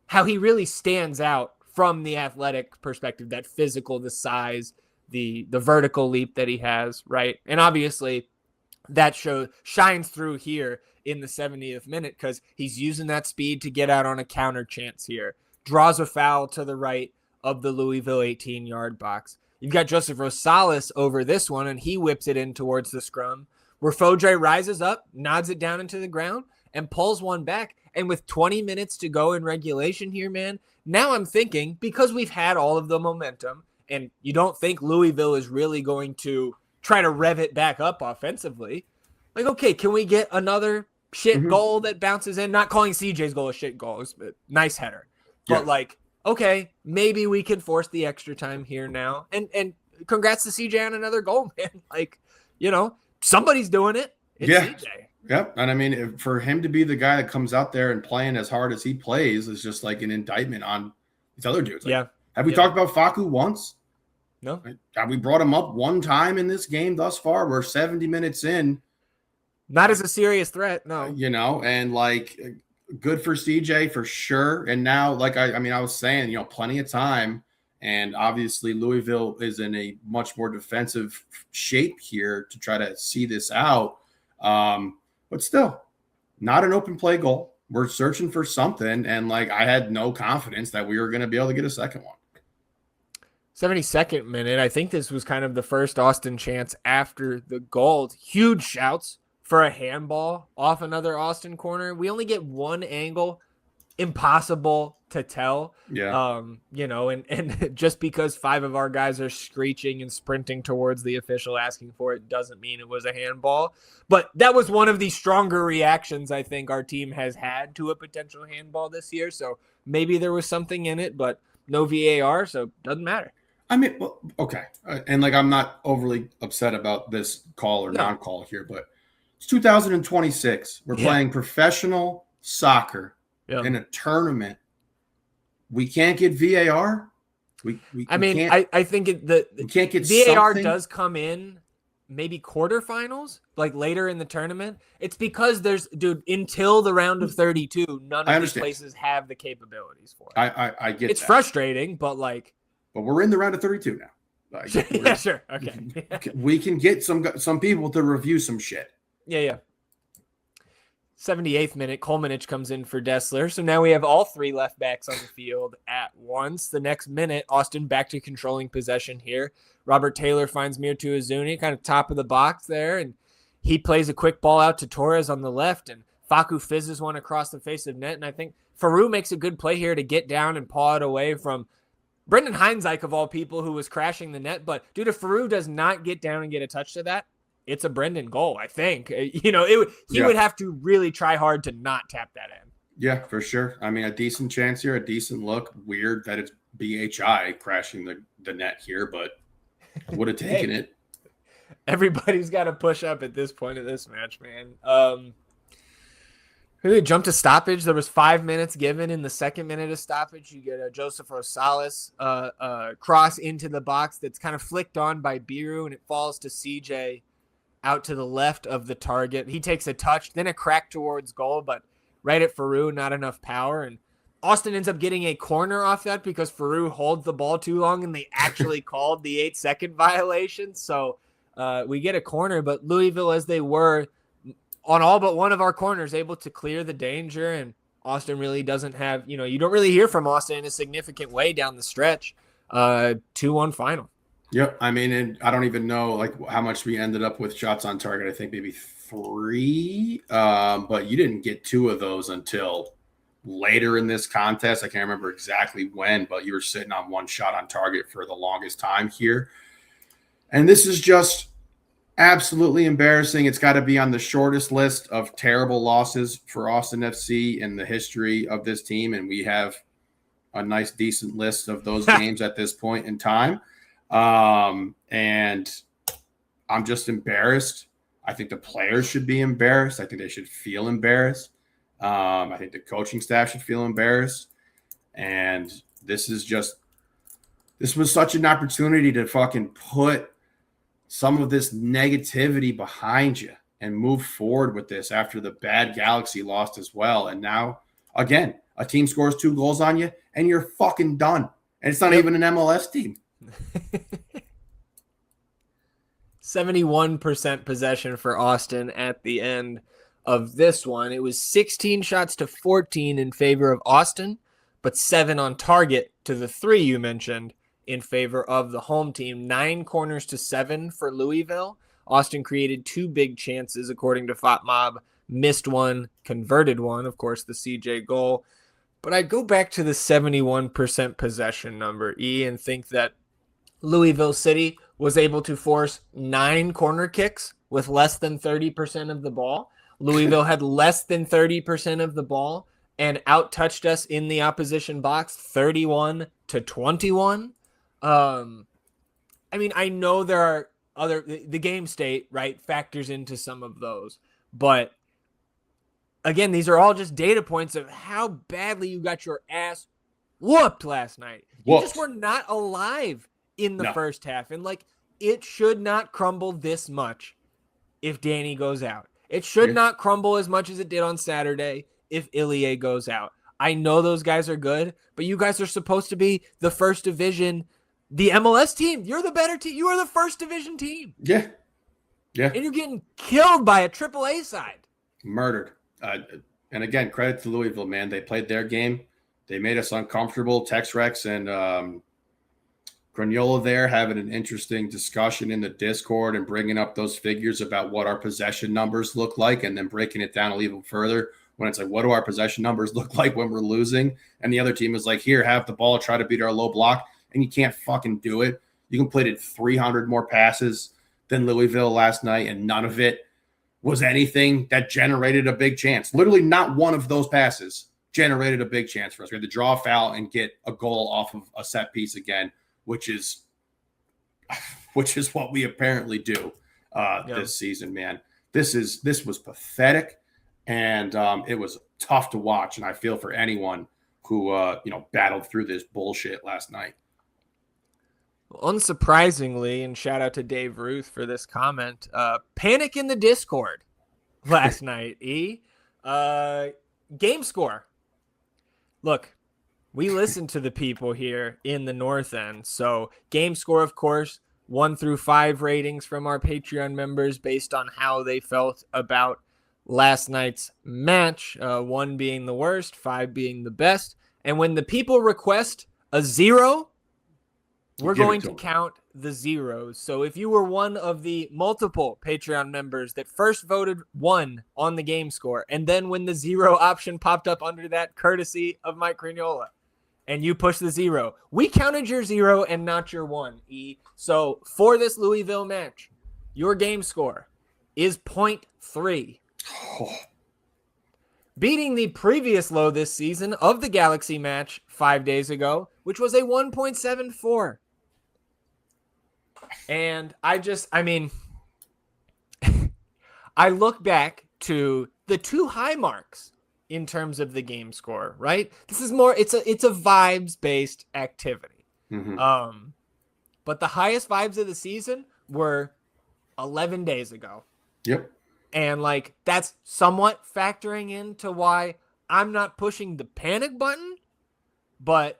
how he really stands out from the athletic perspective, that physical, the size, the vertical leap that he has, right? And obviously that shines through here in the 70th minute, because he's using that speed to get out on a counter chance here, draws a foul to the right of the Louisville 18-yard box. You've got Joseph Rosales over this one, and he whips it in towards the scrum, where Fodre rises up, nods it down into the ground, and pulls one back. And with 20 minutes to go in regulation here, man, now I'm thinking, because we've had all of the momentum, and you don't think Louisville is really going to try to rev it back up offensively, like, okay, can we get another shit goal that bounces in? Not calling CJ's goal a shit goal. It's a nice header. But, like, okay, maybe we can force the extra time here now. And congrats to CJ on another goal, man. Like, somebody's doing it. It's CJ. Yep. And I mean, for him to be the guy that comes out there and playing as hard as he plays is just like an indictment on these other dudes. Like, have we talked about Facu once? No. Have we brought him up one time in this game thus far? We're 70 minutes in. Not as a serious threat, no. And like, good for CJ for sure. And now, like, I was saying, plenty of time. And obviously Louisville is in a much more defensive shape here to try to see this out. But still, not an open play goal. We're searching for something. And like, I had no confidence that we were going to be able to get a second one. 72nd minute. I think this was kind of the first Austin chance after the goal. Huge shouts for a handball off another Austin corner. We only get one angle. Impossible to tell. And just because 5 of our guys are screeching and sprinting towards the official asking for it doesn't mean it was a handball. But that was one of the stronger reactions I think our team has had to a potential handball this year. So maybe there was something in it, but no VAR, so doesn't matter. I mean, well, okay. And like, I'm not overly upset about this call or non-call here, but it's 2026. We're playing professional soccer in a tournament. We can't get VAR. I think we can't get VAR something. Does come in maybe quarterfinals, like later in the tournament. It's because until the round of 32, none of these places have the capabilities for it. I get it's frustrating, but like. But we're in the round of 32 now. Yeah, sure. Okay. We can get some people to review some shit. Yeah. 78th minute, Kolmanich comes in for Dessler. So now we have all 3 left backs on the field at once. The next minute, Austin back to controlling possession here. Robert Taylor finds Mirtu Azuni, kind of top of the box there, and he plays a quick ball out to Torres on the left, and Facu fizzes one across the face of net. And I think Faru makes a good play here to get down and paw it away from Brendan Heinzike, of all people, who was crashing the net. But dude, if Faru does not get down and get a touch to that, it's a Brendan goal, I think. He would have to really try hard to not tap that in. Yeah, for sure. I mean, a decent chance here, a decent look. Weird that it's BHI crashing the net here, but would have taken it. Everybody's got to push up at this point of this match, man. Really jumped to stoppage. There was 5 minutes given in the second minute of stoppage. You get a Joseph Rosales cross into the box that's kind of flicked on by Biru, and it falls to CJ out to the left of the target. He takes a touch, then a crack towards goal, but right at Faru, not enough power. And Austin ends up getting a corner off that because Faru holds the ball too long, and they actually called the 8-second violation. So we get a corner, but Louisville, as they were on all but one of our corners, able to clear the danger. And Austin really doesn't have, you don't really hear from Austin in a significant way down the stretch. 2-1 final. Yep. I mean, and I don't even know like how much we ended up with shots on target. I think maybe 3, but you didn't get 2 of those until later in this contest. I can't remember exactly when, but you were sitting on 1 shot on target for the longest time here. And this is just absolutely embarrassing. It's got to be on the shortest list of terrible losses for Austin FC in the history of this team. And we have a nice, decent list of those games at this point in time. And I'm just embarrassed. I think the players should be embarrassed. I think they should feel embarrassed. I think the coaching staff should feel embarrassed. And this was such an opportunity to fucking put some of this negativity behind you and move forward with this after the bad Galaxy lost as well. And now, again, a team scores 2 goals on you and you're fucking done. And it's not even an MLS team. 71% possession for Austin at the end of this one. It was 16 shots to 14 in favor of Austin, but 7 on target to the 3 you mentioned in favor of the home team. 9 corners to 7 for Louisville. Austin created 2 big chances, according to FOTMob. Missed 1, converted 1, of course, the CJ goal. But I'd go back to the 71% possession number, E, and think that Louisville City was able to force 9 corner kicks with less than 30% of the ball. Louisville had less than 30% of the ball and out-touched us in the opposition box 31-21. I mean, I know there are the game state, right, factors into some of those. But again, these are all just data points of how badly you got your ass whooped last night. You just were not alive in the first half. And like, it should not crumble this much if Danny goes out. It should not crumble as much as it did on Saturday if Ilie goes out. I know those guys are good, but you guys are supposed to be the first division, the MLS team. You're the better team. You are the first division team. Yeah. Yeah. And you're getting killed by a AAA side. Murdered. And again, credit to Louisville, man. They played their game. They made us uncomfortable. Tex Rex and Granola there having an interesting discussion in the Discord and bringing up those figures about what our possession numbers look like and then breaking it down a little further when it's like, what do our possession numbers look like when we're losing? And the other team is like, here, have the ball, try to beat our low block, and you can't fucking do it. You completed 300 more passes than Louisville last night, and none of it was anything that generated a big chance. Literally not one of those passes generated a big chance for us. We had to draw a foul and get a goal off of a set piece again, which is what we apparently do this season, man. This was pathetic, and it was tough to watch. And I feel for anyone who battled through this bullshit last night. Unsurprisingly, and shout out to Dave Ruth for this comment, panic in the Discord last night, E. Game score. Look, we listen to the people here in the North End. So game score, of course, 1 through 5 ratings from our Patreon members based on how they felt about last night's match, 1 being the worst, 5 being the best. And when the people request a 0, we're going to count the zeros. So if you were one of the multiple Patreon members that first voted 1 on the game score, and then when the 0 option popped up under that, courtesy of Mike Crignola, and you pushed the 0, we counted your 0 and not your 1, E. So for this Louisville match, your game score is 0.3. Beating the previous low this season of the Galaxy match 5 days ago, which was a 1.74. And I look back to the 2 high marks in terms of the game score, right? This is more, it's a vibes-based activity. Mm-hmm. But the highest vibes of the season were 11 days ago. Yep. And like, that's somewhat factoring into why I'm not pushing the panic button, but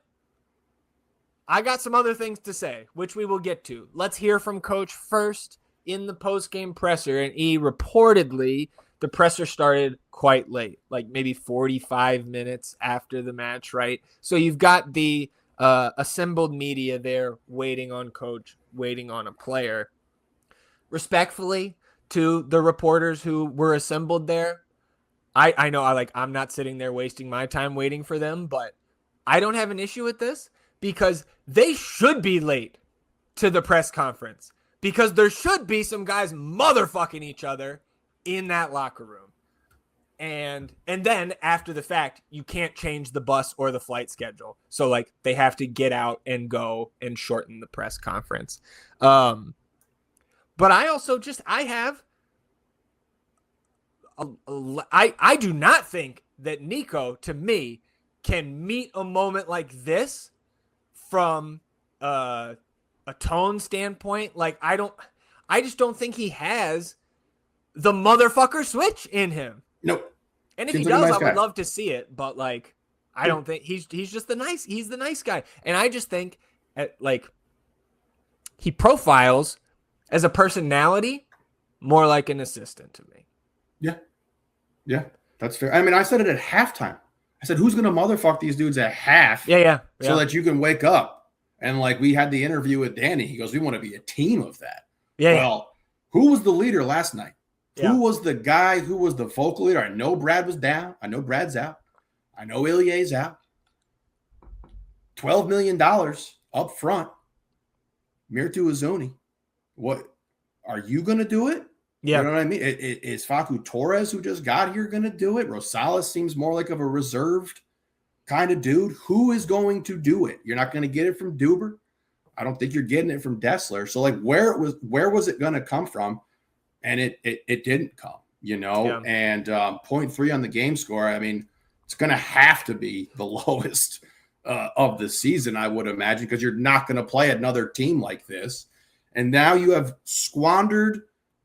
I got some other things to say, which we will get to. Let's hear from Coach first in the post-game presser. And reportedly, the presser started quite late, like maybe 45 minutes after the match, right? So you've got the assembled media there waiting on Coach waiting on a player. Respectfully to the reporters who were assembled there, I know I'm not sitting there wasting my time waiting for them, but I don't have an issue with this because they should be late to the press conference because there should be some guys motherfucking each other in that locker room. And then after the fact, you can't change the bus or the flight schedule. So like they have to get out and go and shorten the press conference. But I also I do not think that Nico, to me, can meet a moment like this from a tone standpoint. Like I just don't think he has the motherfucker switch in him. Nope. And if he does, I would love to see it. But like, I don't think he's just he's the nice guy. And I just think he profiles as a personality more like an assistant to me. Yeah. Yeah, that's fair. I mean, I said it at halftime. I said, who's going to motherfuck these dudes at half? Yeah. So that you can wake up. And like we had the interview with Danny. He goes, we want to be a team of that. Yeah. Well, who was the leader last night? Yeah. Who was the guy who was the vocal leader? I know Brad was down. I know Brad's out. I know Ilya's out. $12 million up front. Mirtu Azuni. What? Are you going to do it? Yeah. You know what I mean? Is Facu Torres, who just got here, going to do it? Rosales seems more like of a reserved kind of dude. Who is going to do it? You're not going to get it from Duber. I don't think you're getting it from Dessler. So, like, where was it going to come from? And it didn't come, you know? Yeah. And 0.3 on the game score, I mean, it's going to have to be the lowest of the season, I would imagine, because you're not going to play another team like this. And now you have squandered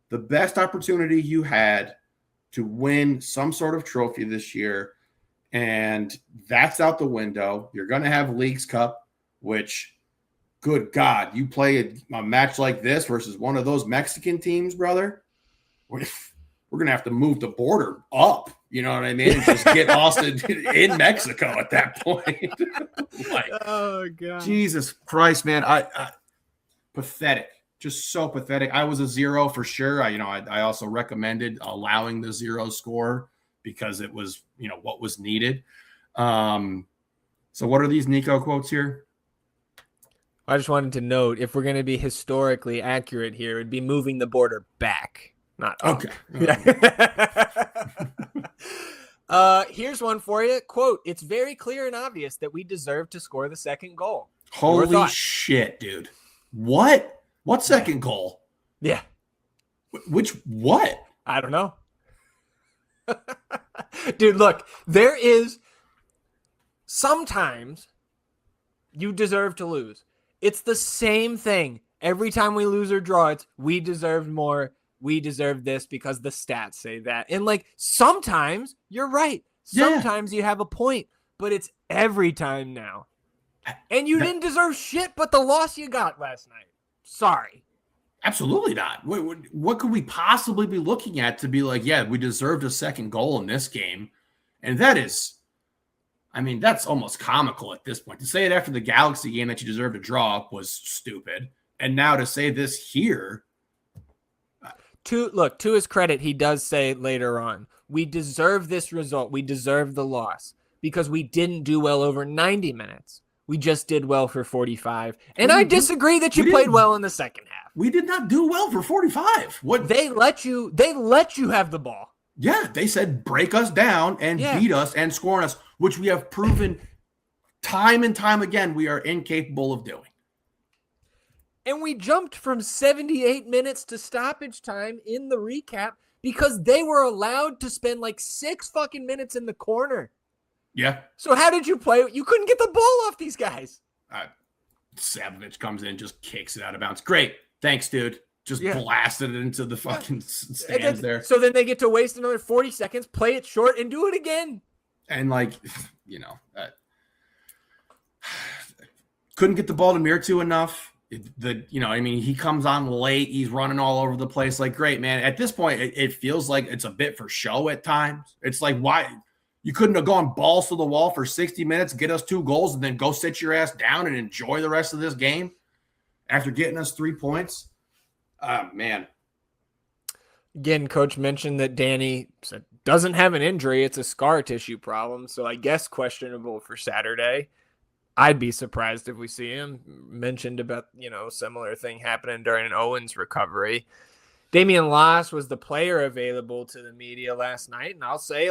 the best opportunity you had to win some sort of trophy this year, and that's out the window. You're going to have Leagues Cup, which, good God, you play a match like this versus one of those Mexican teams, brother, we're going to have to move the border up, you know what I mean, and just get Austin in Mexico at that point. Like, oh, God. Jesus Christ, man. I pathetic. Just so pathetic. I was a 0 for sure. I also recommended allowing the 0 score because it was, what was needed. So what are these Nico quotes here? I just wanted to note, if we're going to be historically accurate here, it'd be moving the border back, not up. Okay. Here's one for you. Quote, "It's very clear and obvious that we deserve to score the second goal." Holy shit, dude. What? What second goal? Yeah. What? I don't know. Dude, look, there is sometimes you deserve to lose. It's the same thing. Every time we lose or draw, it's we deserved more. We deserve this because the stats say that. And like sometimes you're right. Sometimes you have a point, but it's every time now. And you didn't deserve shit but the loss you got last night. Sorry. Absolutely not. What could we possibly be looking at to be like, yeah, we deserved a second goal in this game? And that is, I mean, that's almost comical at this point. To say it after the Galaxy game that you deserved a draw was stupid. And now to say this here. To his credit, he does say later on, we deserve this result. We deserve the loss because we didn't do well over 90 minutes. We just did well for 45. And I disagree that you played well in the second half. We did not do well for 45. What they let you have the ball. Yeah, they said break us down and beat us and score on us, which we have proven time and time again we are incapable of doing. And we jumped from 78 minutes to stoppage time in the recap because they were allowed to spend like 6 fucking minutes in the corner. Yeah. So how did you play? You couldn't get the ball off these guys. Sabovic comes in, just kicks it out of bounds. Great. Thanks, dude. Just blasted it into the fucking stands there. So then they get to waste another 40 seconds, play it short, and do it again. And couldn't get the ball to Mirtu enough. He comes on late. He's running all over the place. Like, great, man. At this point, it feels like it's a bit for show at times. It's like, why? You couldn't have gone balls to the wall for 60 minutes, get us 2 goals, and then go sit your ass down and enjoy the rest of this game. after getting us 3 points. Man. Again, Coach mentioned that Danny doesn't have an injury. It's a scar tissue problem. So I guess questionable for Saturday. I'd be surprised if we see him. Mentioned about, similar thing happening during an Owens recovery. Damian Loss was the player available to the media last night. And I'll say,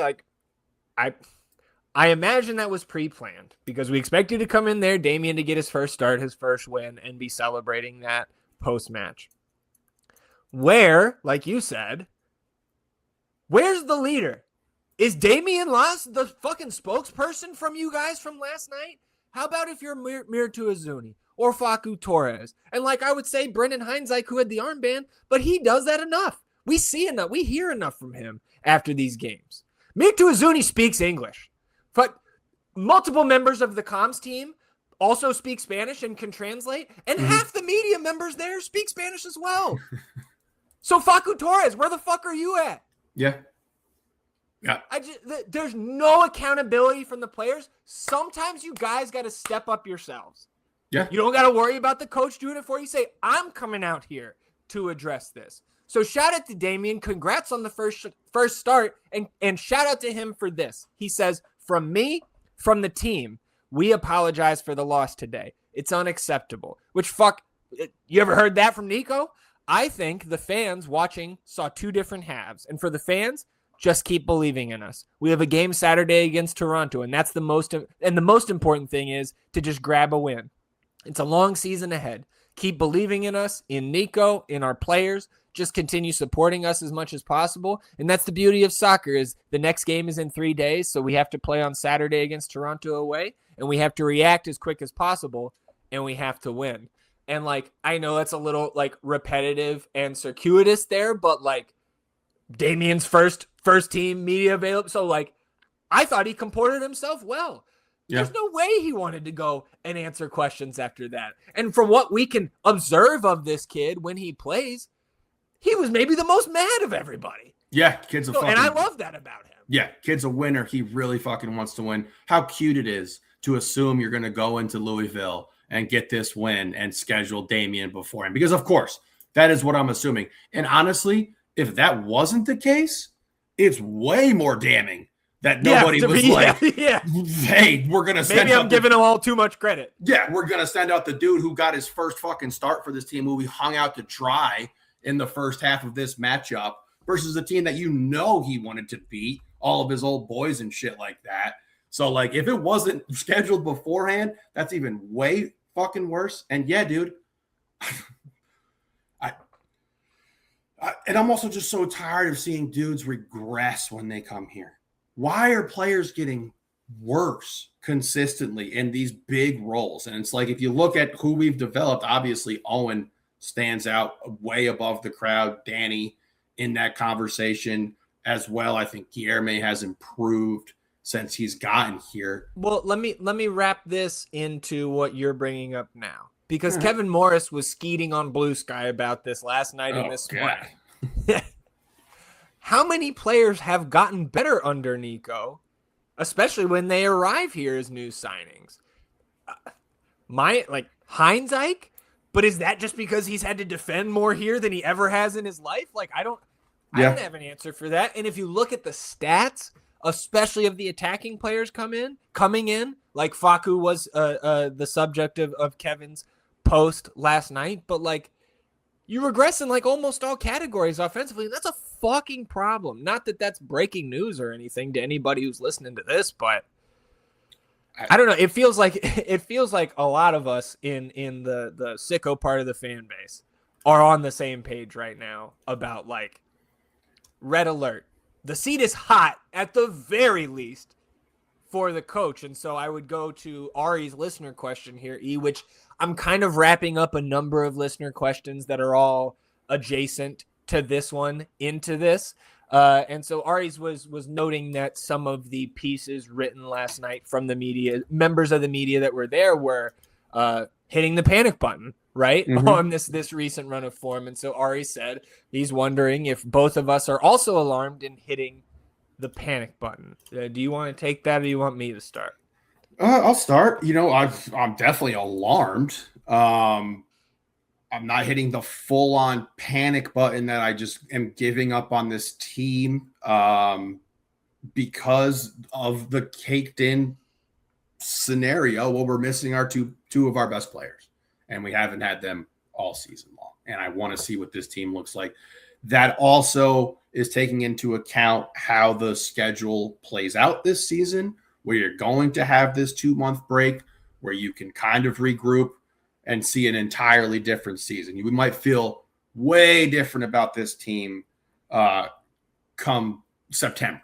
I imagine that was pre-planned because we expected to come in there, Damian to get his first start, his first win, and be celebrating that post-match. Where, like you said, where's the leader? Is Damian Loss the fucking spokesperson from you guys from last night? How about if you're Mirtu Azuni or Facu Torres? And like I would say, Brendan Heinzike, who had the armband, but he does that enough. We see enough. We hear enough from him after these games. Mirtu Azuni speaks English, but multiple members of the comms team also speak Spanish and can translate, and half the media members there speak Spanish as well. So Facu Torres, where the fuck are you at? Yeah. There's no accountability from the players. Sometimes you guys got to step up yourselves. Yeah. You don't got to worry about the coach doing it for you. Say, I'm coming out here to address this. So shout out to Damian. Congrats on the first start. And shout out to him for this. He says, from me, from the team, we apologize for the loss today. It's unacceptable. Which you ever heard that from Nico? I think the fans watching saw two different halves. And for the fans, just keep believing in us. We have a game Saturday against Toronto, and that's the most important thing is to just grab a win. It's a long season ahead. Keep believing in us, in Nico, in our players. Just continue supporting us as much as possible. And that's the beauty of soccer is the next game is in 3 days, so we have to play on Saturday against Toronto away, and we have to react as quick as possible, and we have to win. And, I know that's a little, repetitive and circuitous there, but, Damian's first team media available. So, I thought he comported himself well. Yeah. There's no way he wanted to go and answer questions after that. And from what we can observe of this kid when he plays, he was maybe the most mad of everybody. Yeah, kid's a fucking... And I love that about him. Yeah, kid's a winner. He really fucking wants to win. How cute it is to assume you're going to go into Louisville and get this win and schedule Damian before him. Because, of course, that is what I'm assuming. And honestly, if that wasn't the case, it's way more damning that nobody was hey, we're going to send Maybe I'm giving them all too much credit. Yeah, we're going to send out the dude who got his first fucking start for this team, who we hung out to dry in the first half of this matchup, versus a team that he wanted to beat, all of his old boys and shit like that. So, if it wasn't scheduled beforehand, that's even way fucking worse. And yeah, dude, and I'm also just so tired of seeing dudes regress when they come here. Why are players getting worse consistently in these big roles? And it's if you look at who we've developed, obviously Owen stands out way above the crowd. Danny in that conversation as well. I think Guilherme has improved since he's gotten here. Well, let me wrap this into what you're bringing up now. Because Kevin Morris was skeeting on Blue Sky about this last night and this morning. How many players have gotten better under Nico, especially when they arrive here as new signings? Heinzike? But is that just because he's had to defend more here than he ever has in his life? I don't have an answer for that. And if you look at the stats, especially of the attacking players coming in, like Facu was the subject of Kevin's post last night, but you regress in almost all categories offensively, and that's a fucking problem. Not that that's breaking news or anything to anybody who's listening to this, but I don't know. It feels like a lot of us in the sicko part of the fan base are on the same page right now about red alert. The seat is hot at the very least for the coach. And so I would go to Ari's listener question here, which I'm kind of wrapping up a number of listener questions that are all adjacent to this one into this. And so Ari's was noting that some of the pieces written last night from the media, members of the media that were there, were hitting the panic button, right? On this recent run of form. And so Ari said he's wondering if both of us are also alarmed in hitting the panic button. Do you want to take that, or do you want me to start? I'll start. I'm definitely alarmed. I'm not hitting the full-on panic button that I just am giving up on this team because of the caked-in scenario where we're missing our two of our best players, and we haven't had them all season long. And I want to see what this team looks like. That also is taking into account how the schedule plays out this season, where you're going to have this 2-month break where you can kind of regroup and see an entirely different season. You might feel way different about this team come September.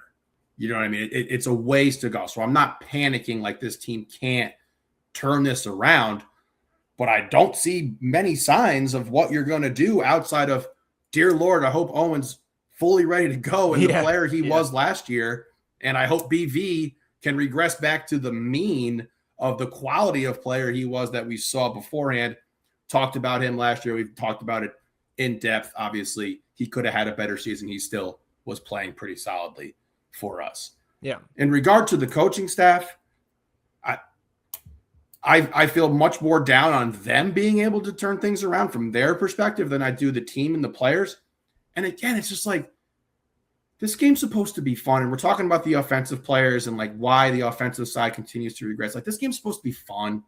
You know what I mean? It's a ways to go. So I'm not panicking like this team can't turn this around, but I don't see many signs of what you're going to do outside of, dear Lord, I hope Owen's fully ready to go and the player he was last year. And I hope BV can regress back to the mean of the quality of player he was that we saw beforehand. Talked about him last year. We've talked about it in depth. Obviously, he could have had a better season. He still was playing pretty solidly for us. Yeah. In regard to the coaching staff, I feel much more down on them being able to turn things around from their perspective than I do the team and the players. And again, it's just like, this game's supposed to be fun. And we're talking about the offensive players and like why the offensive side continues to regress. Like, this game's supposed to be fun.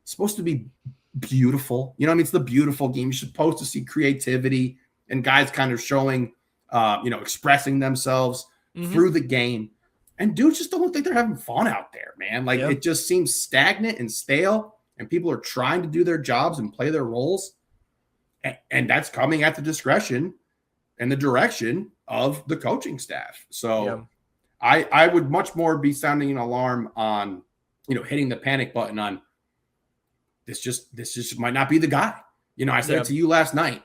It's supposed to be beautiful. You know what I mean? It's the beautiful game. You're supposed to see creativity and guys kind of showing, expressing themselves through the game. And dudes just don't look like they're having fun out there, man. Like, it just seems stagnant and stale, and people are trying to do their jobs and play their roles. And that's coming at the discretion and the direction of the coaching staff. So I would much more be sounding an alarm on, hitting the panic button on this just might not be the guy. I said it to you last night.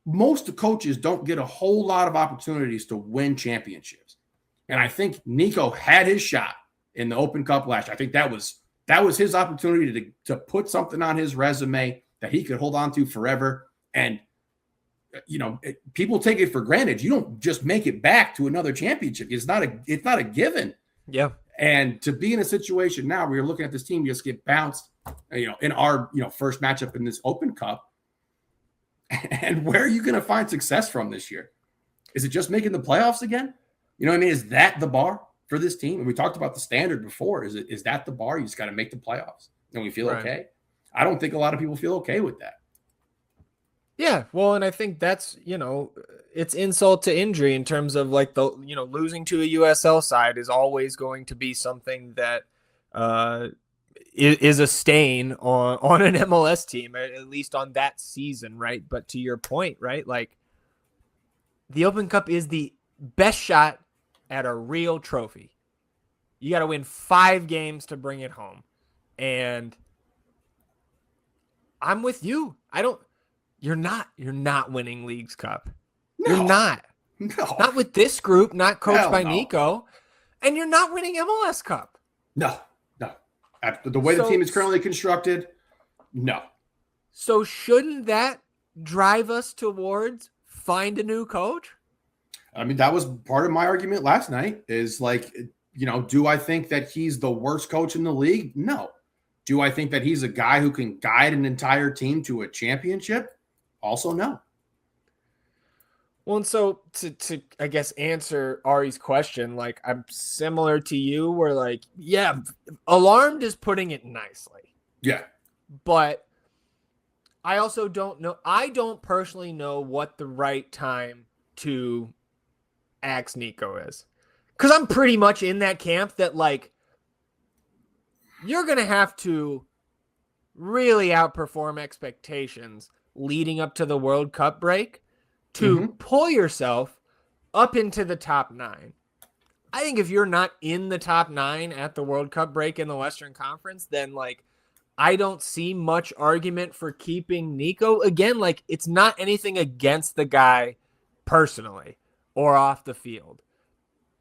Most coaches don't get a whole lot of opportunities to win championships. And I think Nico had his shot in the Open Cup last year. I think that was his opportunity to put something on his resume that he could hold on to forever. And, people take it for granted. You don't just make it back to another championship. It's not a given. Yeah. And to be in a situation now where you're looking at this team just get bounced, in our, first matchup in this Open Cup, and where are you going to find success from this year? Is it just making the playoffs again? You know what I mean? Is that the bar for this team? And we talked about the standard before. Is that the bar? You just got to make the playoffs and we feel okay. I don't think a lot of people feel okay with that. Yeah. Well, and I think that's, it's insult to injury in terms of like losing to a USL side is always going to be something that is a stain on an MLS team, at least on that season, right? But to your point, right, like the Open Cup is the best shot at a real trophy. You got to win 5 games to bring it home. And I'm with you. You're not winning Leagues Cup. No. You're not. No. Not with this group, not coached by Nico. And you're not winning MLS Cup. No. The way the team is currently constructed, no. So shouldn't that drive us towards find a new coach? I mean, that was part of my argument last night is like, do I think that he's the worst coach in the league? No. Do I think that he's a guy who can guide an entire team to a championship? Also, no. Well, and so to I guess answer Ari's question, like I'm similar to you where like, alarmed is putting it nicely. Yeah. But I also don't know. I don't personally know what the right time to axe Nico is. Because I'm pretty much in that camp that like you're going to have to really outperform expectations leading up to the World Cup break to pull yourself up into the top 9. I think if you're not in the top 9 at the World Cup break in the Western Conference, then like I don't see much argument for keeping Nico. Again, like it's not anything against the guy personally or off the field.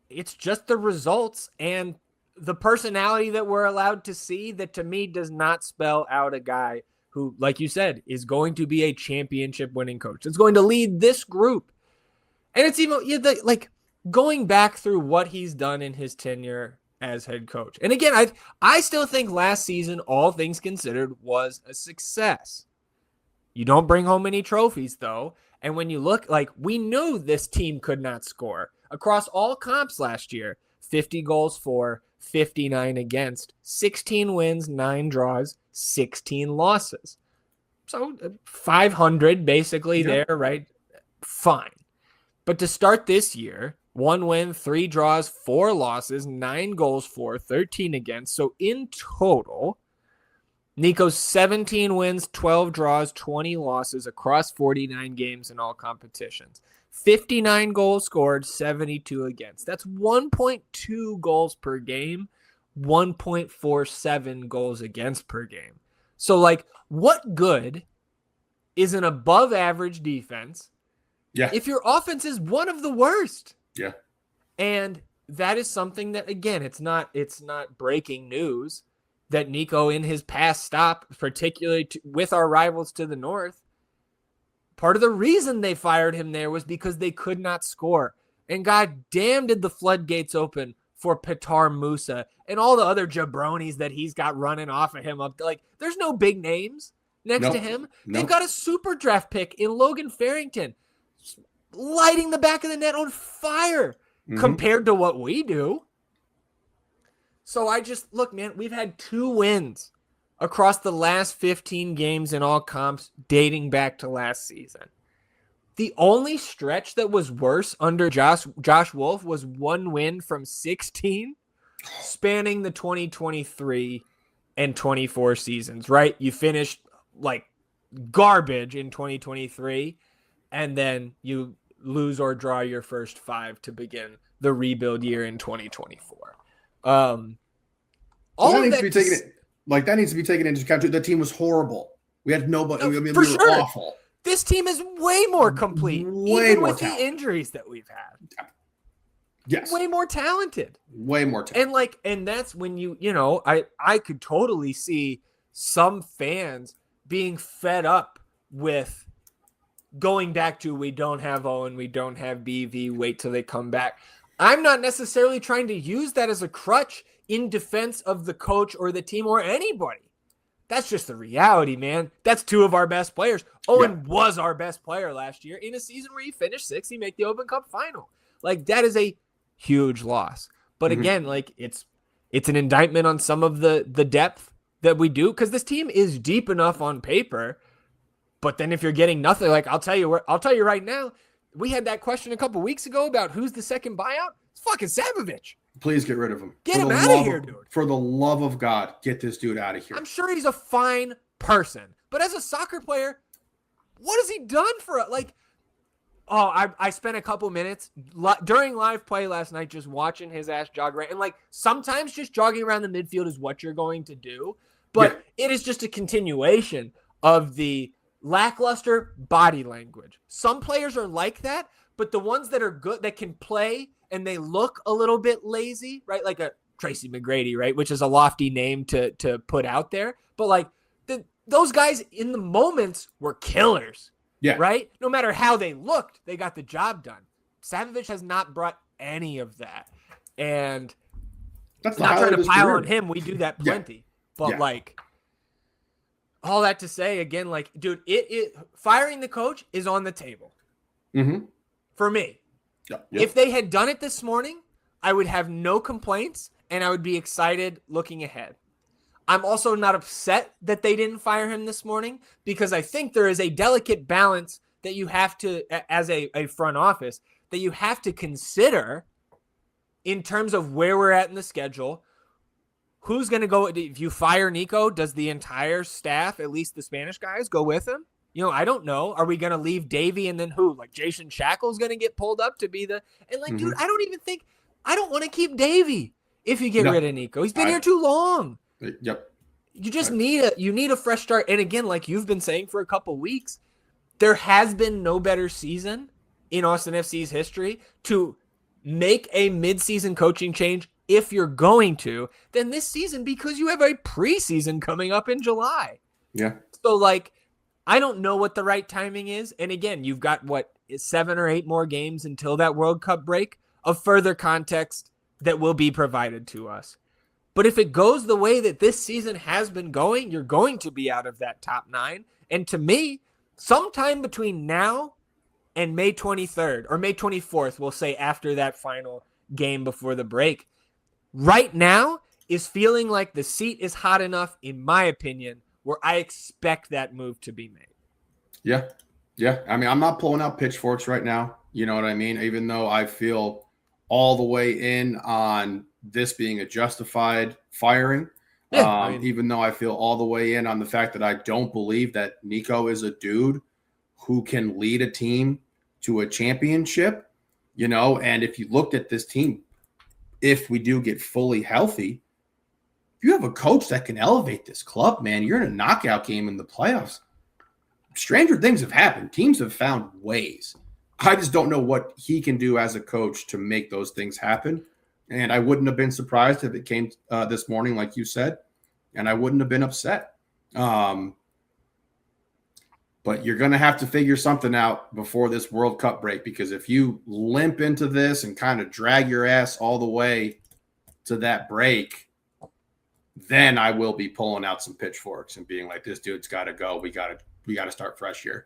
It's just the results and the personality that we're allowed to see that to me does not spell out a guy who, like you said, is going to be a championship winning coach. It's going to lead this group. And it's even like going back through what he's done in his tenure as head coach. And again, I still think last season, all things considered, was a success. You don't bring home any trophies, though. And when you look, like, we knew this team could not score across all comps last year. 50 goals for, 59 against, 16 wins, 9 draws, 16 losses. So 500 basically there, right? Fine. But to start this year, 1 win, 3 draws, 4 losses, 9 goals for, 13 against. So in total, Nico's 17 wins, 12 draws, 20 losses across 49 games in all competitions. 59 goals scored, 72 against. That's 1.2 goals per game, 1.47 goals against per game. So, like, what good is an above average defense if your offense is one of the worst? Yeah. And that is something that, again, it's not breaking news that Nico in his past stop, particularly with our rivals to the north, part of the reason they fired him there was because they could not score. And god damn did the floodgates open for Petar Musa and all the other jabronis that he's got running off of him. Like, there's no big names next to him. They've got a super draft pick in Logan Farrington lighting the back of the net on fire compared to what we do. So I just, look, man, we've had 2 wins across the last 15 games in all comps dating back to last season. The only stretch that was worse under Josh Wolf was 1 win from 16 spanning the 2023 and 24 seasons, right? You finished like garbage in 2023, and then you lose or draw your first 5 to begin the rebuild year in 2024. All that needs to be taken. Like, that needs to be taken into account. The team was horrible. We had nobody. I mean, we were awful. This team is way more complete, even with the injuries that we've had. Yes, way more talented. Way more talented. And that's when I could totally see some fans being fed up with going back to, we don't have Owen, we don't have BV, wait till they come back. I'm not necessarily trying to use that as a crutch in defense of the coach or the team or anybody. That's just the reality, man. That's 2 of our best players. Owen was our best player last year in a season where he finished 6th. He made the Open Cup final. Like, that is a huge loss. But again, like, it's an indictment on some of the depth that we do, because this team is deep enough on paper. But then if you're getting nothing, like, I'll tell you right now, we had that question a couple weeks ago about who's the second buyout. It's fucking Sabovic. Please get rid of him. Get him out of here, dude. For the love of God, get this dude out of here. I'm sure he's a fine person, but as a soccer player, what has he done for us? Like, I spent a couple minutes during live play last night just watching his ass jog around. And, like, sometimes just jogging around the midfield is what you're going to do, but it is just a continuation of the lackluster body language. Some players are like that, but the ones that are good, that can play and they look a little bit lazy, right? Like a Tracy McGrady, right? Which is a lofty name to put out there. But, like, those guys in the moments were killers, right? No matter how they looked, they got the job done. Sabovic has not brought any of that. And that's not trying to pile on him. We do that plenty. But, like, all that to say, again, like, dude, firing the coach is on the table for me. If they had done it this morning, I would have no complaints and I would be excited looking ahead. I'm also not upset that they didn't fire him this morning, because I think there is a delicate balance that you have to, as a front office, that you have to consider in terms of where we're at in the schedule. Who's going to go? If you fire Nico, does the entire staff, at least the Spanish guys, go with him? I don't know. Are we going to leave Davey and then who? Like, Jason Shackle's going to get pulled up to be the... And, like, dude, I don't want to keep Davey if you get rid of Nico. He's been here too long. Yep. You just need a fresh start. And again, like you've been saying for a couple weeks, there has been no better season in Austin FC's history to make a midseason coaching change, if you're going to, than this season, because you have a preseason coming up in July. Yeah. So, like, I don't know what the right timing is. And again, you've got 7 or 8 more games until that World Cup break. Of further context, that will be provided to us. But if it goes the way that this season has been going, you're going to be out of that top 9. And to me, sometime between now and May 23rd or May 24th, we'll say after that final game before the break, right now is feeling like the seat is hot enough, in my opinion, where I expect that move to be made. Yeah. Yeah. I mean, I'm not pulling out pitchforks right now. You know what I mean? Even though I feel all the way in on this being a justified firing. Yeah, even though I feel all the way in on the fact that I don't believe that Nico is a dude who can lead a team to a championship, and if you looked at this team, if we do get fully healthy, if you have a coach that can elevate this club, man, you're in a knockout game in the playoffs. Stranger things have happened. Teams have found ways. I just don't know what he can do as a coach to make those things happen. And I wouldn't have been surprised if it came this morning, like you said, and I wouldn't have been upset. But you're going to have to figure something out before this World Cup break, because if you limp into this and kind of drag your ass all the way to that break, then I will be pulling out some pitchforks and being like, this dude's got to go. We got to start fresh here.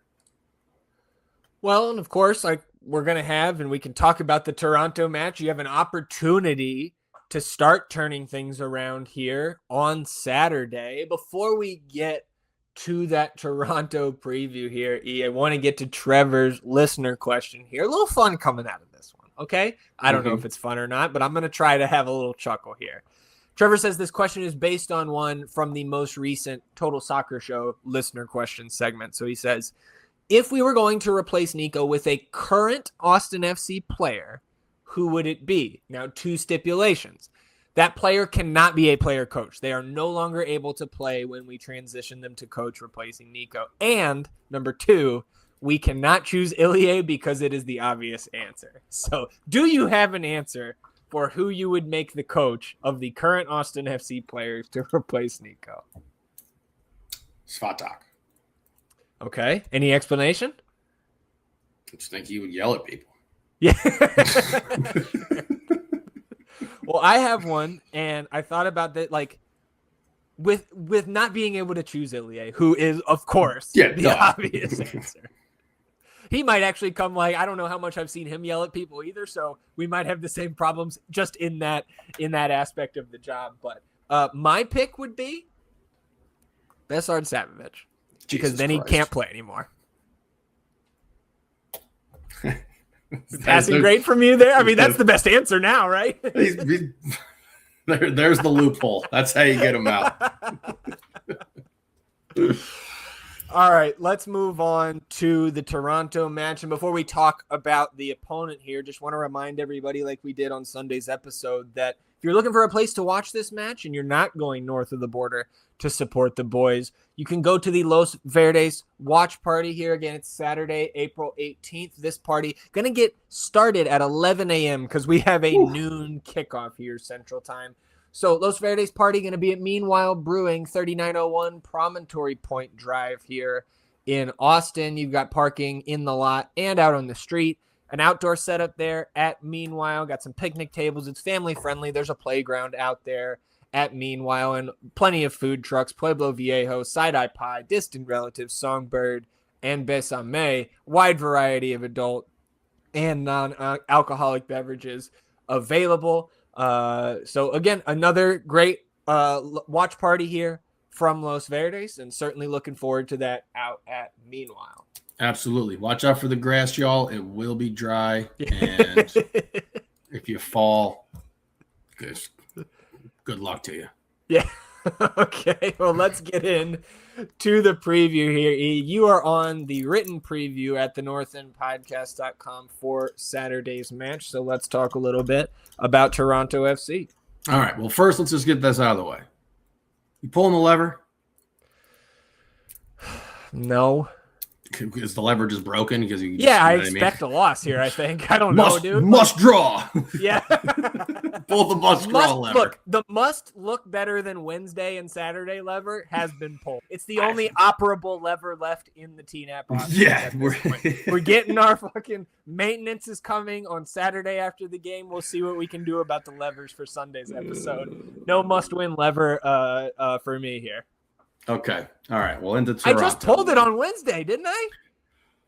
Well, and of course, like we're going to have, and we can talk about the Toronto match. You have an opportunity to start turning things around here on Saturday. Before we get to that Toronto preview here, I want to get to Trevor's listener question here. A little fun coming out of this one, okay? I don't know if it's fun or not, but I'm going to try to have a little chuckle here. Trevor says this question is based on one from the most recent Total Soccer Show listener question segment. So he says, if we were going to replace Nico with a current Austin FC player, who would it be? Now, 2 stipulations. That player cannot be a player coach. They are no longer able to play when we transition them to coach, replacing Nico. And number 2, we cannot choose Ilie because it is the obvious answer. So do you have an answer for who you would make the coach of the current Austin FC players to replace Nico? Svatak. Okay. Any explanation? I just think he would yell at people. Yeah. Well, I have one, and I thought about that, like, with not being able to choose Ilie, who is, of course, the obvious answer. He might actually come, like, I don't know how much I've seen him yell at people either, so we might have the same problems just in that aspect of the job. But my pick would be Besard Sabovic, because then he can't play anymore. Passing great from you there. I mean, that's the best answer now, right? There's the loophole. That's how you get him out. All right, let's move on to the Toronto match. And before we talk about the opponent here, just want to remind everybody, like we did on Sunday's episode, that if you're looking for a place to watch this match and you're not going north of the border to support the boys, you can go to the Los Verdes watch party here. Again, it's Saturday, April 18th. This party going to get started at 11 a.m. because we have a noon kickoff here Central Time. So Los Verdes party going to be at Meanwhile Brewing, 3901 Promontory Point Drive here in Austin. You've got parking in the lot and out on the street. An outdoor setup there at Meanwhile. Got some picnic tables. It's family friendly. There's a playground out there at Meanwhile and plenty of food trucks. Pueblo Viejo, Side-Eye Pie, Distant Relatives, Songbird, and Besame. Wide variety of adult and non-alcoholic beverages available. So again, another great watch party here from Los Verdes, and certainly looking forward to that out at Meanwhile. Absolutely. Watch out for the grass, y'all. It will be dry, and if you fall, good luck to you. Yeah. Okay. Well, let's get in to the preview here. You are on the written preview at the northendpodcast.com for Saturday's match. So let's talk a little bit about Toronto FC. All right. Well, first, let's just get this out of the way. You pulling the lever? No. Is the lever just broken? Because I expect a loss here. I think I don't know, dude. Must draw. Yeah, pull the must draw lever. Look, the must look better than Wednesday and Saturday lever has been pulled. It's the only operable lever left in the TNAP roster. Yeah, we're getting our fucking maintenance is coming on Saturday after the game. We'll see what we can do about the levers for Sunday's episode. No must win lever for me here. Okay. All right. Well, into Toronto. I just pulled it on Wednesday, didn't I?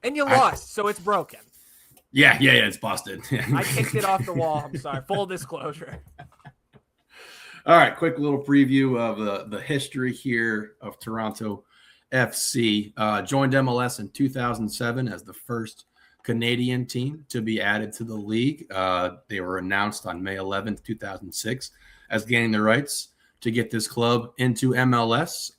And you lost, so it's broken. Yeah, it's busted. I kicked it off the wall. I'm sorry. Full disclosure. All right. Quick little preview of the history here of Toronto FC. Joined MLS in 2007 as the first Canadian team to be added to the league. They were announced on May 11th, 2006 as gaining the rights to get this club into MLS.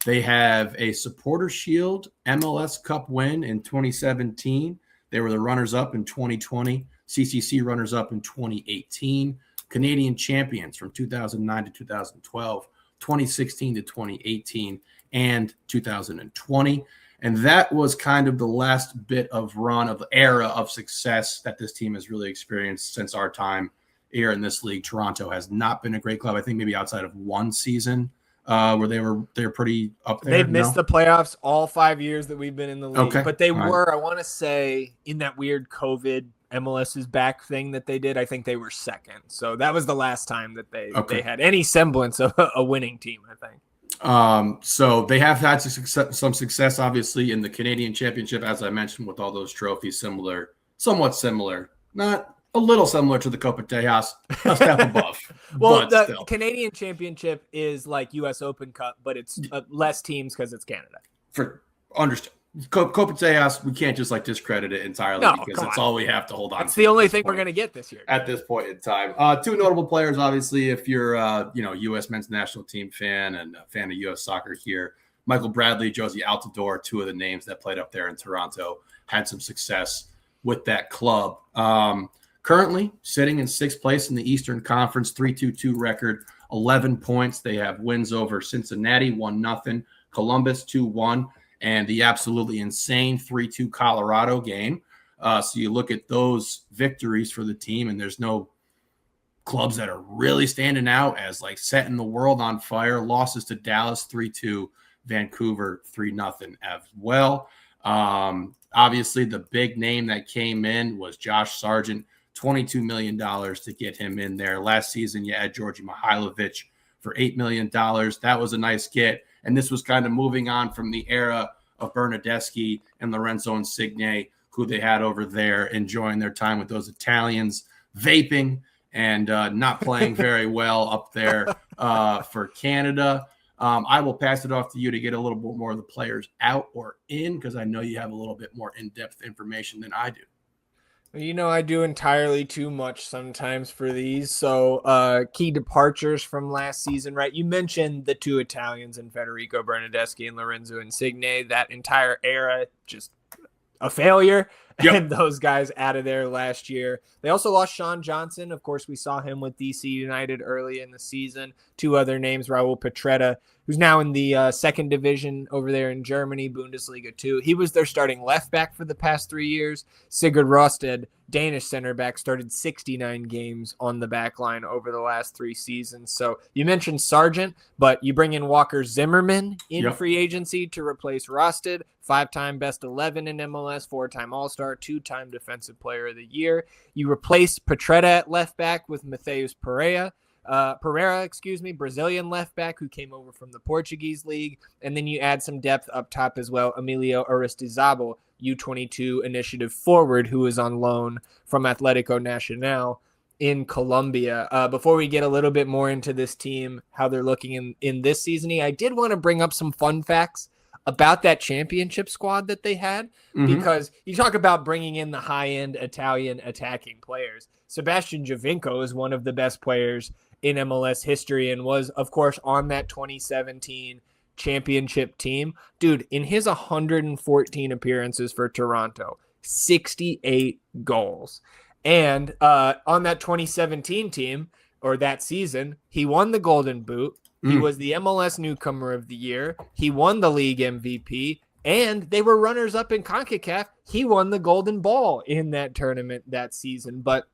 They have a Supporter Shield MLS Cup win in 2017. They were the runners-up in 2020, CCC runners-up in 2018, Canadian champions from 2009 to 2012, 2016 to 2018, and 2020. And that was kind of the last bit of run of the era of success that this team has really experienced since our time here in this league. Toronto has not been a great club. I think maybe outside of one season where they're pretty up there. They've missed the playoffs all 5 years that we've been in the league. Okay. But they were, I want to say, in that weird COVID MLS is back thing that they did, I think they were second. So that was the last time that they had any semblance of a winning team, I think. So they have had some success, obviously, in the Canadian Championship, as I mentioned, with all those trophies, somewhat similar, not a little similar to the Copa Tejas, a step above. Well, the still. Canadian Championship is like U.S. Open Cup, but it's less teams because it's Canada. Understood. Copa Tejas, we can't just discredit it entirely because it's all we have to hold on to. It's the only thing we're going to get this year. At this point in time. Two notable players, obviously, if you're U.S. men's national team fan and a fan of U.S. soccer here, Michael Bradley, Josie Altidore, two of the names that played up there in Toronto, had some success with that club. Currently sitting in sixth place in the Eastern Conference, 3-2-2 record, 11 points. They have wins over Cincinnati, 1-0, Columbus, 2-1, and the absolutely insane 3-2 Colorado game. So you look at those victories for the team, and there's no clubs that are really standing out as setting the world on fire. Losses to Dallas, 3-2, Vancouver, 3-0 as well. Obviously, the big name that came in was Josh Sargent. $22 million to get him in there. Last season, you had Georgi Mihailovic for $8 million. That was a nice get. And this was kind of moving on from the era of Bernardeschi and Lorenzo Insigne, who they had over there enjoying their time with those Italians, vaping and not playing very well up there for Canada. I will pass it off to you to get a little bit more of the players out or in, because I know you have a little bit more in-depth information than I do. I do entirely too much sometimes for these. So key departures from last season, right? You mentioned the two Italians in Federico Bernardeschi and Lorenzo Insigne. That entire era, just a failure. Yep. And those guys out of there last year. They also lost Sean Johnson. Of course, we saw him with DC United early in the season. Two other names, Raul Petretta, who's now in the second division over there in Germany, Bundesliga 2. He was their starting left back for the past 3 years. Sigurd Rosted, Danish center back, started 69 games on the back line over the last 3 seasons. So you mentioned Sargent, but you bring in Walker Zimmerman in free agency to replace Rosted, 5-time best 11 in MLS, 4-time All-Star, 2-time Defensive Player of the Year. You replace Petretta at left back with Matheus Pereira, Brazilian left back who came over from the Portuguese league. And then you add some depth up top as well. Emilio Aristizabal, U22 initiative forward, who is on loan from Atlético Nacional in Colombia. Before we get a little bit more into this team, how they're looking in this season, I did want to bring up some fun facts about that championship squad that they had, because you talk about bringing in the high-end Italian attacking players. Sebastian Giovinco is one of the best players in MLS history and was, of course, on that 2017 championship team. Dude, in his 114 appearances for Toronto, 68 goals. And on that 2017 team, or that season, he won the Golden Boot. He was the MLS Newcomer of the Year. He won the league MVP, And they were runners-up in CONCACAF. He won the Golden Ball in that tournament that season. But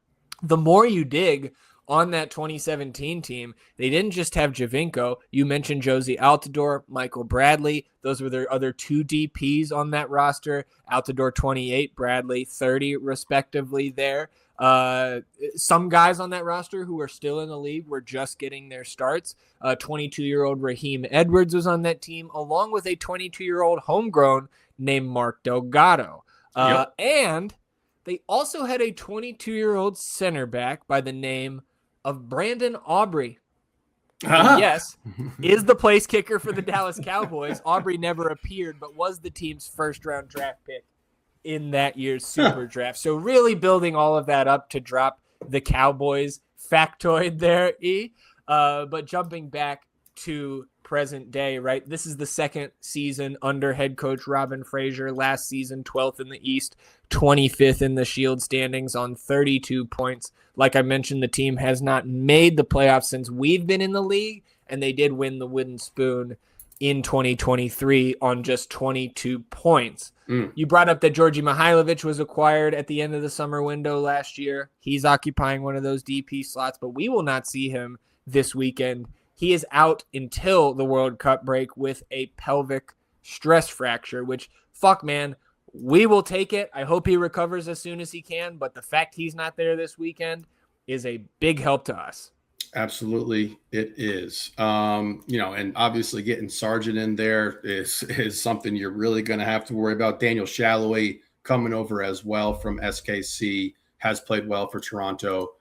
the more you dig on that 2017 team, they didn't just have Javinko. You mentioned Josie Altidore, Michael Bradley. Those were their other 2 DPs on that roster. Altidore 28, Bradley 30, respectively there. Some guys on that roster who are still in the league were just getting their starts. 22-year-old Raheem Edwards was on that team, along with a 22-year-old homegrown named Mark Delgado. And they also had a 22-year-old center back by the name of Brandon Aubrey. Yes, is the place kicker for the Dallas Cowboys. Aubrey never appeared, but was the team's first-round draft pick in that year's Super Draft. So really building all of that up to drop the Cowboys factoid there, E. But jumping back to present day, right? This is the second season under head coach Robin Fraser. Last season, 12th in the East, 25th in the Shield standings on 32 points. Like I mentioned, the team has not made the playoffs since we've been in the league, and they did win the wooden spoon in 2023 on just 22 points. You brought up that Georgi Mihailovic was acquired at the end of the summer window last year. He's occupying one of those DP slots, but we will not see him this weekend. He is out until the World Cup break with a pelvic stress fracture, which, fuck, man, we will take it. I hope he recovers as soon as he can, but the fact he's not there this weekend is a big help to us. Absolutely, it is. And obviously getting Sargent in there is something you're really going to have to worry about. Daniel Shalloway coming over as well from SKC, has played well for Toronto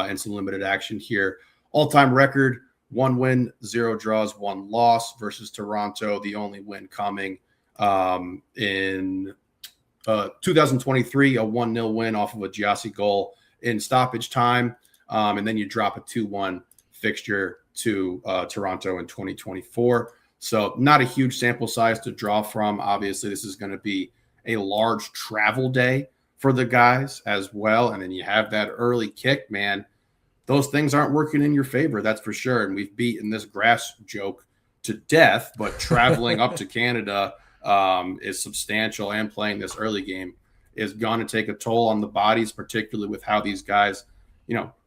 in some limited action here. All-time record, 1 win, 0 draws, 1 loss versus Toronto. The only win coming in 2023, a 1-0 win off of a Giassi goal in stoppage time. And then you drop a 2-1 fixture to Toronto in 2024. So not a huge sample size to draw from. Obviously, this is going to be a large travel day for the guys as well. And then you have that early kick, man. Those things aren't working in your favor, that's for sure. And we've beaten this grass joke to death, but traveling up to Canada is substantial, and playing this early game is going to take a toll on the bodies, particularly with how these guys,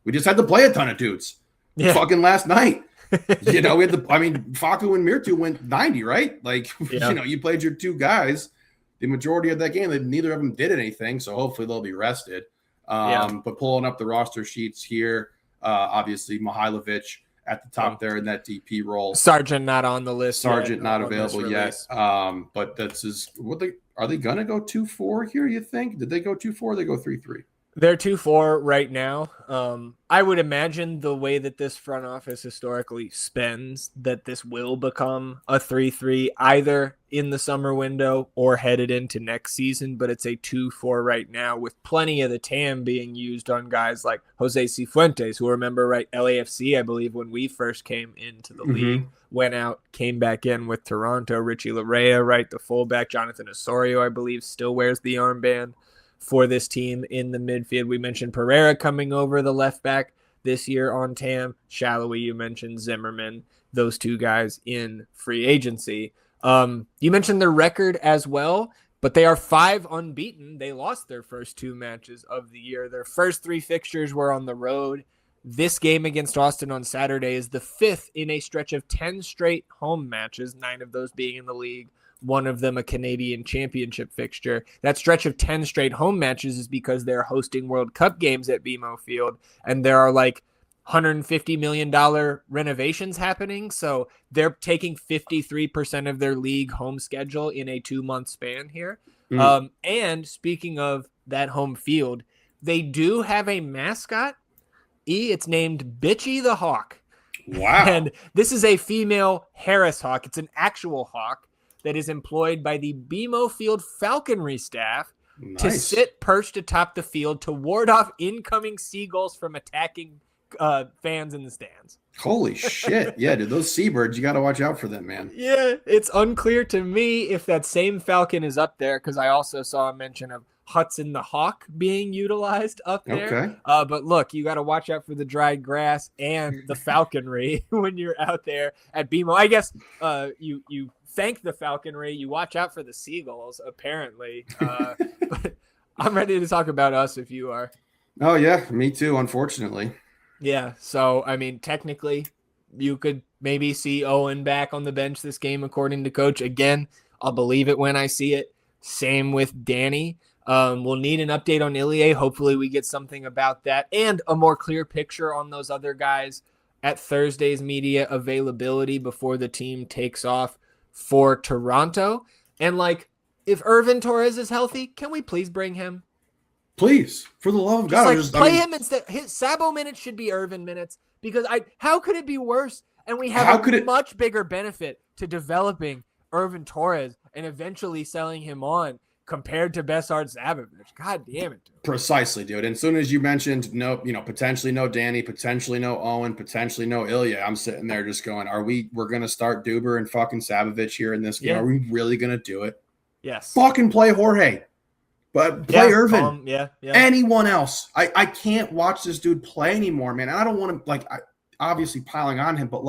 we just had to play a ton of dudes fucking last night. We had Facu and Mirtu went 90, right? You played your 2 guys. The majority of that game, neither of them did anything, so hopefully they'll be rested. But pulling up the roster sheets here, obviously Mihailovic at the top there in that DP role. Sargent not on the list. Sargent not available yet. But are they going to go 2-4 here, you think? Did they go 2-4 or they go 3-3? They're 2-4 right now. I would imagine the way that this front office historically spends, that this will become a 3-3 either in the summer window or headed into next season, but it's a 2-4 right now, with plenty of the TAM being used on guys like Jose Cifuentes, who, remember, right, LAFC, I believe, when we first came into the league, went out, came back in with Toronto. Richie Larea, right, the fullback. Jonathan Osorio, I believe, still wears the armband for this team in the midfield. We mentioned Pereira coming over, the left back, this year on TAM. Shalloway, you mentioned Zimmerman, those 2 guys in free agency. You mentioned their record as well, but they are 5 unbeaten. They lost their first 2 matches of the year. Their first 3 fixtures were on the road. This game against Austin on Saturday is the 5th in a stretch of 10 straight home matches, 9 of those being in the league, one of them a Canadian championship fixture. That stretch of 10 straight home matches is because they're hosting World Cup games at BMO Field, and there are like $150 million renovations happening. So they're taking 53% of their league home schedule in a 2-month span here. And speaking of that home field, they do have a mascot. It's named Bitchy the Hawk. Wow. And this is a female Harris hawk. It's an actual hawk that is employed by the BMO Field falconry staff to sit perched atop the field to ward off incoming seagulls from attacking fans in the stands. Holy shit. Yeah, dude, those seabirds, you got to watch out for them, man. Yeah, it's unclear to me if that same falcon is up there, because I also saw a mention of Hudson the Hawk being utilized up there. Okay. But look, you got to watch out for the dried grass and the falconry when you're out there at BMO. I guess you thank the falconry. You watch out for the seagulls, apparently. But I'm ready to talk about us if you are. Oh, yeah, me too, unfortunately. Yeah, so, I mean, technically, you could maybe see Owen back on the bench this game, according to Coach. Again, I'll believe it when I see it. Same with Danny. We'll need an update on Ilie. Hopefully we get something about that and a more clear picture on those other guys at Thursday's media availability before the team takes off for Toronto. And, like, if Irvin Torres is healthy, can we please bring him? Please, for the love of God. Play him instead. His Sabo minutes should be Irvin minutes, because how could it be worse? And we have much bigger benefit to developing Irvin Torres and eventually selling him on compared to Besard Sabovic. God damn it, dude. Precisely, dude. And as soon as you mentioned potentially no Danny, potentially no Owen, potentially no Ilya, I'm sitting there just going, we're gonna start Duber and fucking Sabovic here in this game? Yeah. Are we really gonna do it? Yes. Fucking play Jorge. But play Irvin. Yeah. Anyone else. I can't watch this dude play anymore, man. And I don't want to, obviously piling on him, but,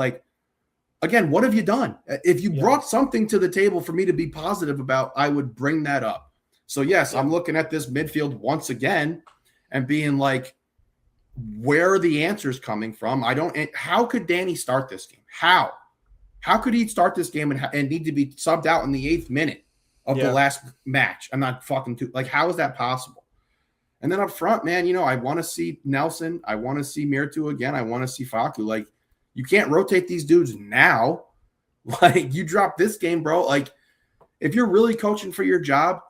again, what have you done? If you brought something to the table for me to be positive about, I would bring that up. So, yes, I'm looking at this midfield once again and being like, where are the answers coming from? How could Danny start this game? How could he start this game and need to be subbed out in the 8th minute of the last match? I'm not fucking how is that possible? And then up front, man, I want to see Nelson. I want to see Mirtu again. I want to see Facu. You can't rotate these dudes now. You drop this game, bro. If you're really coaching for your job,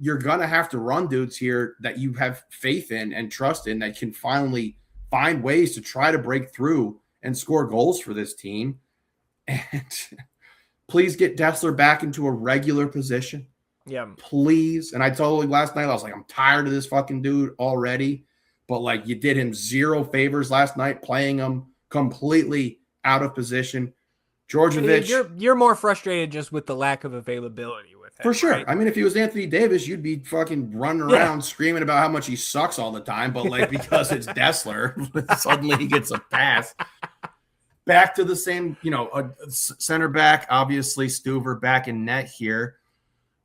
you're going to have to run dudes here that you have faith in and trust in that can finally find ways to try to break through and score goals for this team. And please get Dessler back into a regular position. Yeah. Please. And I told him last night, I was like, I'm tired of this fucking dude already. But, you did him zero favors last night, playing him completely out of position. Djordjevic. You're more frustrated just with the lack of availability with him. For sure. Right? I mean, if he was Anthony Davis, you'd be fucking running around screaming about how much he sucks all the time. But, because it's Dessler, suddenly he gets a pass. Back to the same, center back, obviously Stuver back in net here.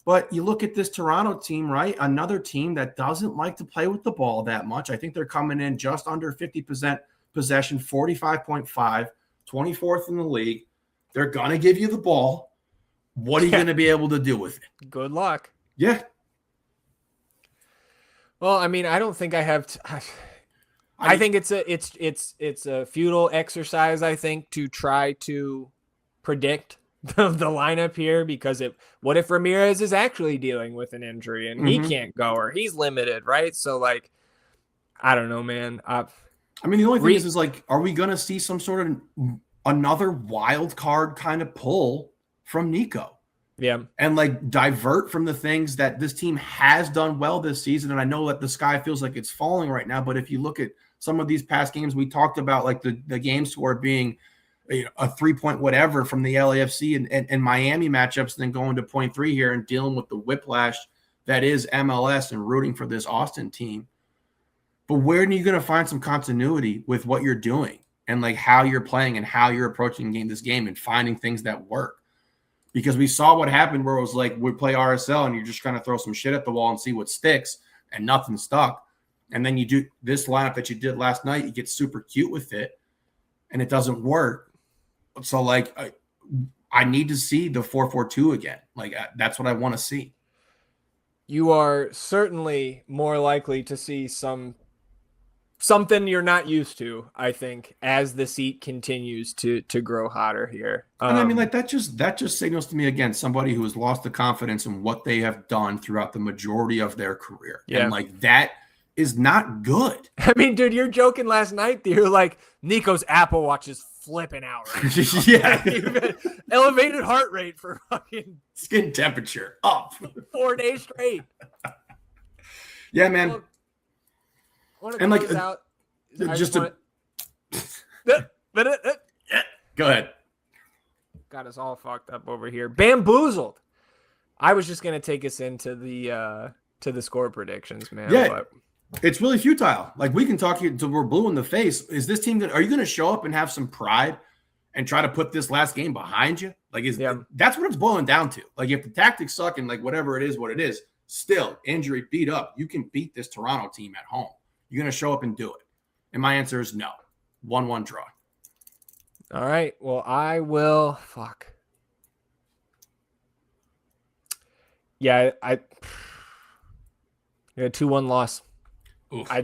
But you look at this Toronto team, right? Another team that doesn't like to play with the ball that much. I think they're coming in just under 50% possession, 45.5, 24th in the league. They're going to give you the ball. What are you going to be able to do with it? Good luck. Yeah. Well, I mean, I don't think I have I think it's a futile exercise, I think, to try to predict the lineup here, because what if Ramirez is actually dealing with an injury and he can't go, or he's limited, right? So I don't know, man. I mean, the only thing is are we going to see some sort of another wild card kind of pull from Nico? Yeah. And divert from the things that this team has done well this season. And I know that the sky feels like it's falling right now, but if you look at some of these past games, we talked about the game score being a 3-point whatever from the LAFC and Miami matchups, and then going to 0.3 here and dealing with the whiplash that is MLS and rooting for this Austin team. But where are you going to find some continuity with what you're doing and how you're playing and how you're approaching this game and finding things that work? Because we saw what happened where it was we play RSL and you're just trying to throw some shit at the wall and see what sticks, and nothing stuck. And then you do this lineup that you did last night, you get super cute with it and it doesn't work. So I need to see the 4-4-2 again. That's what I want to see. You are certainly more likely to see something you're not used to, I think, as the seat continues to grow hotter here. And I mean, that just signals to me, again, somebody who has lost the confidence in what they have done throughout the majority of their career. Yeah. And that is not good. I mean, dude, you're joking last night. You're like, Nico's Apple Watch is flipping out right now. Yeah. Elevated heart rate for fucking skin temperature up 4 days straight. Yeah, man. And Go ahead. Got us all fucked up over here. Bamboozled. I was just gonna take us into the score predictions, man. Yeah, but it's really futile. Like, we can talk until we're blue in the face. Is this team are you going to show up and have some pride and try to put this last game behind you? Like, that's what it's boiling down to. Like, if the tactics suck and like whatever it is, what it is, still injury, beat up, you can beat this Toronto team at home. You're going to show up and do it. And my answer is no. 1-1 draw. All right. Well, I will. Fuck. Yeah, I 2-1 loss. Oof. How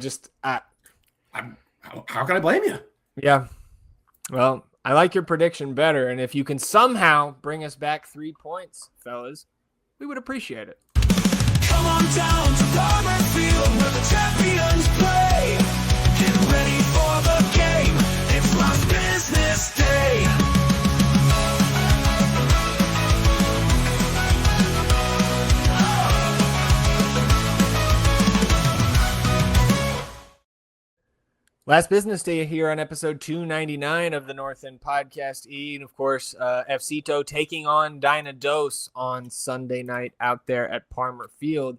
can I blame you? Yeah. Well, I like your prediction better, and if you can somehow bring us back 3 points, fellas, we would appreciate it. Come on down to Palmer Field where the champions play. Get ready for the game. It's my business day. Last business day here on episode 299 of the North End Podcast E. And of course, FCito taking on Dynados on Sunday night out there at Palmer Field.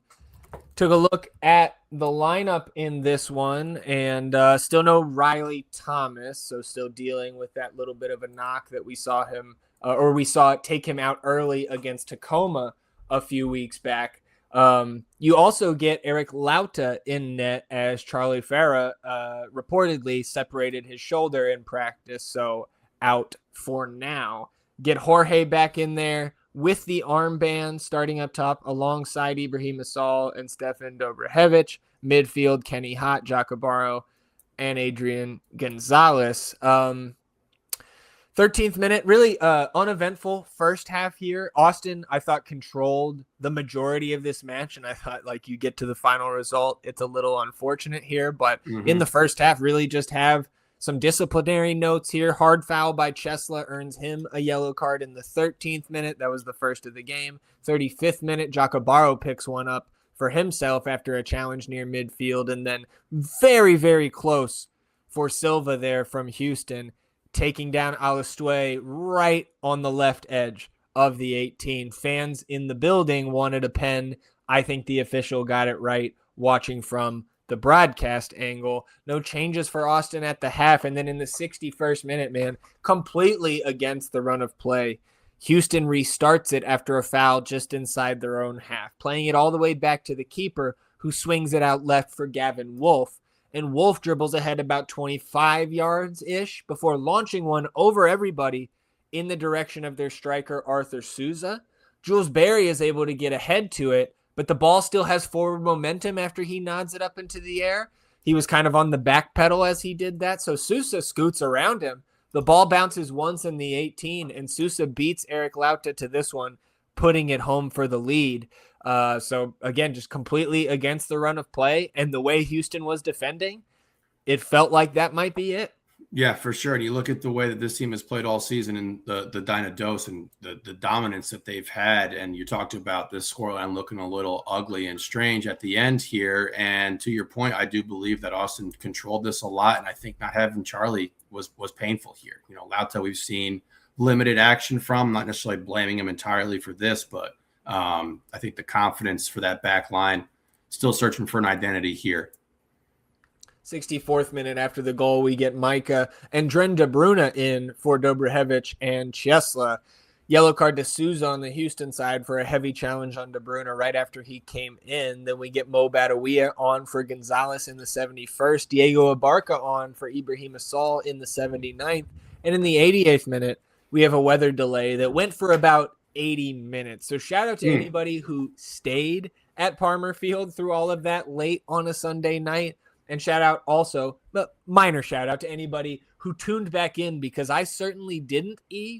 Took a look at the lineup in this one, and still no Riley Thomas. So still dealing with that little bit of a knock that we saw him, or we saw it take him out early against Tacoma a few weeks back. You also get Eric Lauta in net as Charlie Farah reportedly separated his shoulder in practice, so out for now. Get Jorge back in there with the armband starting up top alongside Ibrahim Asal and Stefan Dobrahevich. Midfield, Kenny Hott, Jacobaro, and Adrian Gonzalez. 13th minute, really uneventful first half here. Austin, I thought, controlled the majority of this match, and I thought, like, you get to the final result, it's a little unfortunate here, but in the first half, really just have some disciplinary notes here. Hard foul by Chesla earns him a yellow card in the 13th minute. That was the first of the game. 35th minute, Jacobaro picks one up for himself after a challenge near midfield, and then very, very close for Silva there from Houston, taking down Alistue right on the left edge of the 18. Fans in the building wanted a pen. I think the official got it right watching from the broadcast angle. No changes for Austin at the half. And then in the 61st minute, man, completely against the run of play, Houston restarts it after a foul just inside their own half, playing it all the way back to the keeper, who swings it out left for Gavin Wolf. And Wolf dribbles ahead about 25 yards-ish before launching one over everybody in the direction of their striker, Arthur Souza. Jules Berry is able to get ahead to it, but the ball still has forward momentum after he nods it up into the air. He was kind of on the back pedal as he did that, so Sousa scoots around him. The ball bounces once in the 18, and Sousa beats Eric Lauta to this one, putting it home for the lead. So, again, just completely against the run of play, and the way Houston was defending, it felt like that might be it. Yeah, for sure. And you look at the way that this team has played all season and the Dynados and the dominance that they've had. And you talked about this scoreline looking a little ugly and strange at the end here. And to your point, I do believe that Austin controlled this a lot. And I think not having Charlie was painful here. You know, Lauta we've seen limited action from, not necessarily blaming him entirely for this, but I think the confidence for that back line, still searching for an identity here. 64th minute after the goal, we get Micah and Dren De Bruyne in for Dobrahevich and Chesla. Yellow card to Souza on the Houston side for a heavy challenge on De Bruyne right after he came in. Then we get Mo Badawia on for Gonzalez in the 71st. Diego Abarca on for Ibrahim Asal in the 79th. And in the 88th minute, we have a weather delay that went for about 80 minutes. So shout out to anybody who stayed at Palmer Field through all of that late on a Sunday night. And shout out also, but minor shout out to anybody who tuned back in, because I certainly didn't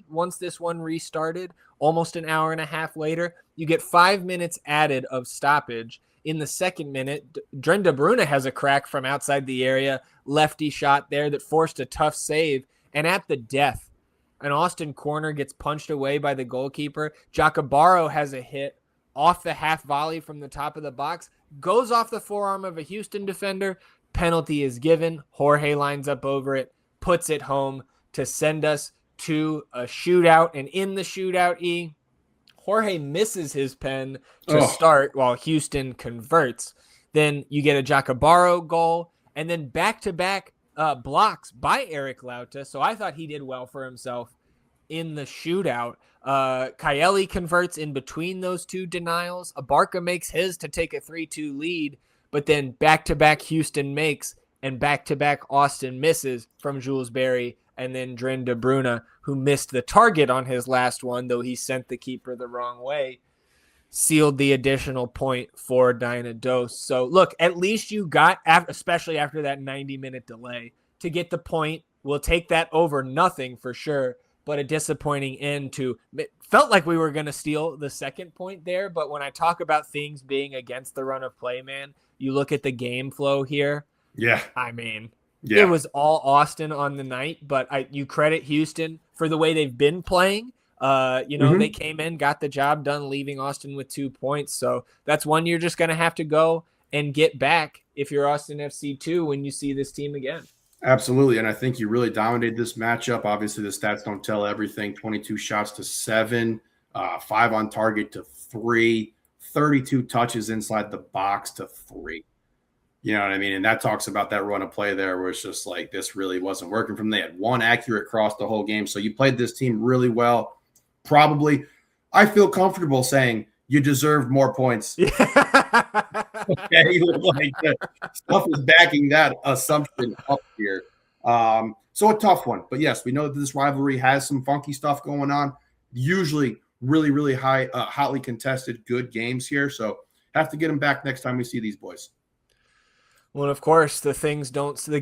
once this one restarted almost an hour and a half later. You get 5 minutes added of stoppage. In the second minute, Dren De Bruyne has a crack from outside the area, lefty shot there that forced a tough save. And at the death, an Austin corner gets punched away by the goalkeeper. Jacobaro has a hit off the half volley from the top of the box, goes off the forearm of a Houston defender. Penalty is given. Jorge lines up over it. puts it home to send us to a shootout. And in the shootout, Jorge misses his pen to start while Houston converts. Then you get a Jacobaro goal, and then back-to-back blocks by Eric Lauta. So I thought he did well for himself in the shootout. Kaeli converts in between those two denials. Abarca makes his to take a 3-2 lead, but then back-to-back Houston makes, and back-to-back Austin misses from Jules Berry, and then Dren De Bruyne, who missed the target on his last one, though he sent the keeper the wrong way, sealed the additional point for Dynados. So, look, at least you got, especially after that 90-minute delay, to get the point. We'll take that over nothing for sure, but a disappointing end to – it felt like we were going to steal the second point there, but when I talk about things being against the run of play, man, you look at the game flow here. Yeah. I mean – yeah. It was all Austin on the night, but you credit Houston for the way they've been playing. They came in, got the job done, leaving Austin with 2 points. So that's one you're just going to have to go and get back if you're Austin FC 2 when you see this team again. Absolutely. And I think you really dominated this matchup. Obviously, the stats don't tell everything. 22 shots to 7, 5 on target to 3, 32 touches inside the box to 3. You know what I mean? And that talks about that run of play there where it's just like this really wasn't working from them. They had one accurate cross the whole game. So you played this team really well. Probably, I feel comfortable saying you deserved more points. Okay, like stuff is backing that assumption up here. So a tough one. But yes, we know that this rivalry has some funky stuff going on. Usually really, really high, hotly contested, good games here. So have to get them back next time we see these boys. Well, of course, the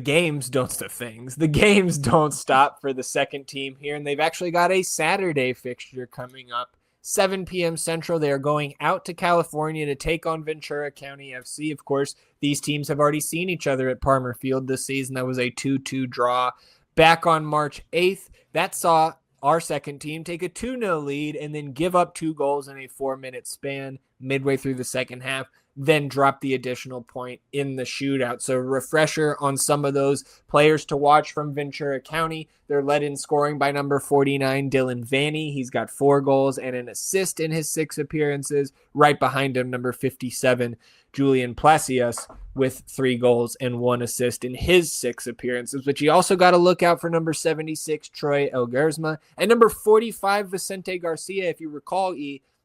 games don't stop for the second team here, and they've actually got a Saturday fixture coming up, 7 p.m. Central. They are going out to California to take on Ventura County FC. Of course, these teams have already seen each other at Palmer Field this season. That was a 2-2 draw back on March 8th. That saw our second team take a 2-0 lead and then give up 2 goals in a 4-minute span midway through the second half, then drop the additional point in the shootout. So refresher on some of those players to watch from Ventura County. They're led in scoring by number 49, Dylan Vanny. He's got 4 goals and an assist in his 6 appearances. Right behind him, number 57, Julian Plasias, with 3 goals and 1 assist in his 6 appearances. But you also got to look out for number 76, Troy Elgersma, and number 45, Vicente Garcia. If you recall,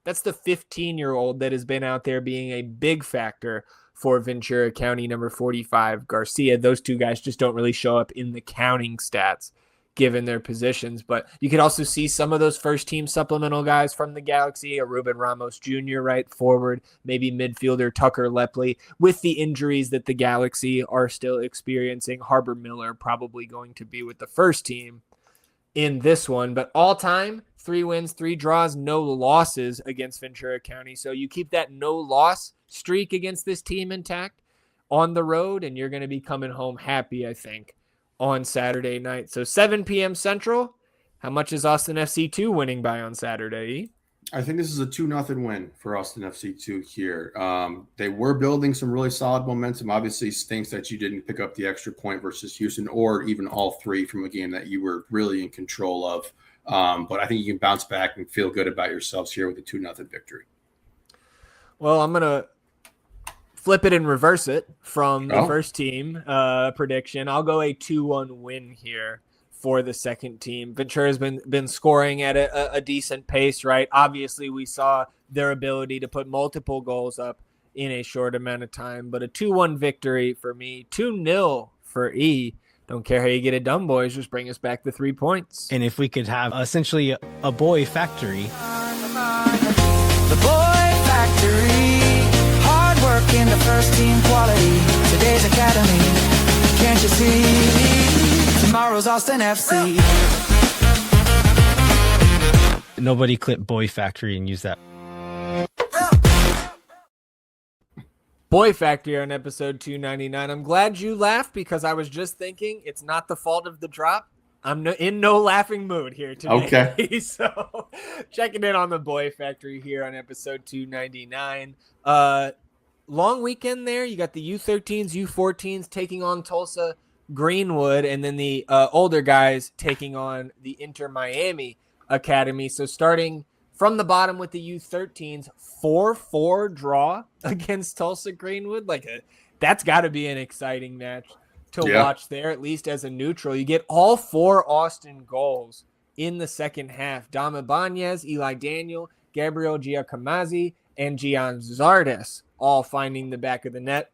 that's the 15-year-old that has been out there being a big factor for Ventura County, number 45, Garcia. Those 2 guys just don't really show up in the counting stats given their positions. But you could also see some of those first-team supplemental guys from the Galaxy, a Ruben Ramos Jr. right forward, maybe midfielder Tucker Lepley. With the injuries that the Galaxy are still experiencing, Harbor Miller probably going to be with the first team in this one. But all-time, 3 wins, 3 draws, no losses against Ventura County. So you keep that no-loss streak against this team intact on the road, and you're going to be coming home happy, I think, on Saturday night. So 7 p.m. Central. How much is Austin FC 2 winning by on Saturday? I think this is a 2-0 win for Austin FC 2 here. They were building some really solid momentum. Obviously, stinks that you didn't pick up the extra point versus Houston or even all 3 from a game that you were really in control of. But I think you can bounce back and feel good about yourselves here with a 2-0 victory. Well, I'm going to flip it and reverse it from the first team prediction. I'll go a 2-1 win here for the second team. Ventura's been scoring at a decent pace, right? Obviously, we saw their ability to put multiple goals up in a short amount of time, but a 2-1 victory for me. 2-0 for E. Don't care how you get it done, boys. Just bring us back the 3 points. And if we could have essentially a boy factory. The boy factory. Hard work in the first team quality. Today's academy. Can't you see? Tomorrow's Austin FC. Nobody clip boy factory and use that. Boy Factory on episode 299. I'm glad you laughed because I was just thinking it's not the fault of the drop. I'm in no laughing mood here today. Okay. So checking in on the Boy Factory here on episode 299. Long weekend there. You got the U13s, U14s taking on Tulsa Greenwood, and then the older guys taking on the Inter Miami Academy. So starting from the bottom with the U13s, 4-4 draw against Tulsa Greenwood. That's got to be an exciting match to watch there, at least as a neutral. You get all 4 Austin goals in the second half. Dama Banez, Eli Daniel, Gabriel Giacomazzi, and Gian Zardes all finding the back of the net.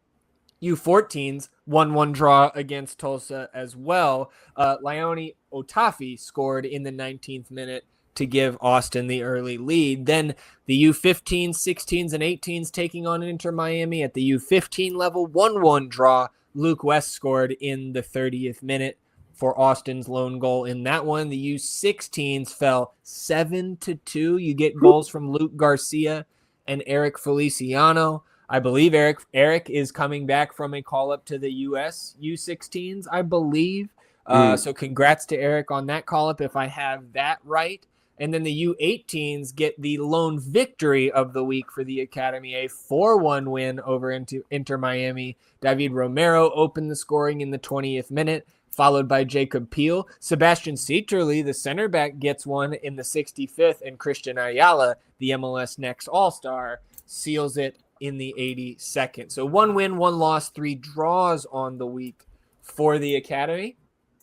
U14s, 1-1 draw against Tulsa as well. Leone Otafi scored in the 19th minute to give Austin the early lead. Then the U15s, 16s, and 18s taking on Inter Miami at the U15 level, 1-1 draw. Luke West scored in the 30th minute for Austin's lone goal in that one. The U16s fell 7-2. You get goals from Luke Garcia and Eric Feliciano. I believe Eric is coming back from a call-up to the U.S. U16s, I believe. So congrats to Eric on that call-up, if I have that right. And then the U18s get the lone victory of the week for the Academy, a 4-1 win over Inter Miami. David Romero opened the scoring in the 20th minute, followed by Jacob Peel. Sebastian Sieterli, the center back, gets one in the 65th, and Christian Ayala, the MLS Next All-Star, seals it in the 82nd. So 1 win, 1 loss, 3 draws on the week for the Academy.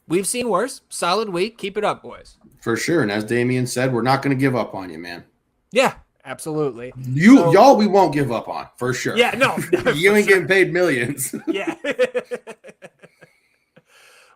We've seen worse. Solid week. Keep it up, boys. For sure. And as Damien said, we're not going to give up on you, man. Yeah, absolutely. Y'all, we won't give up on, for sure. Yeah, no. You ain't getting paid millions. Yeah.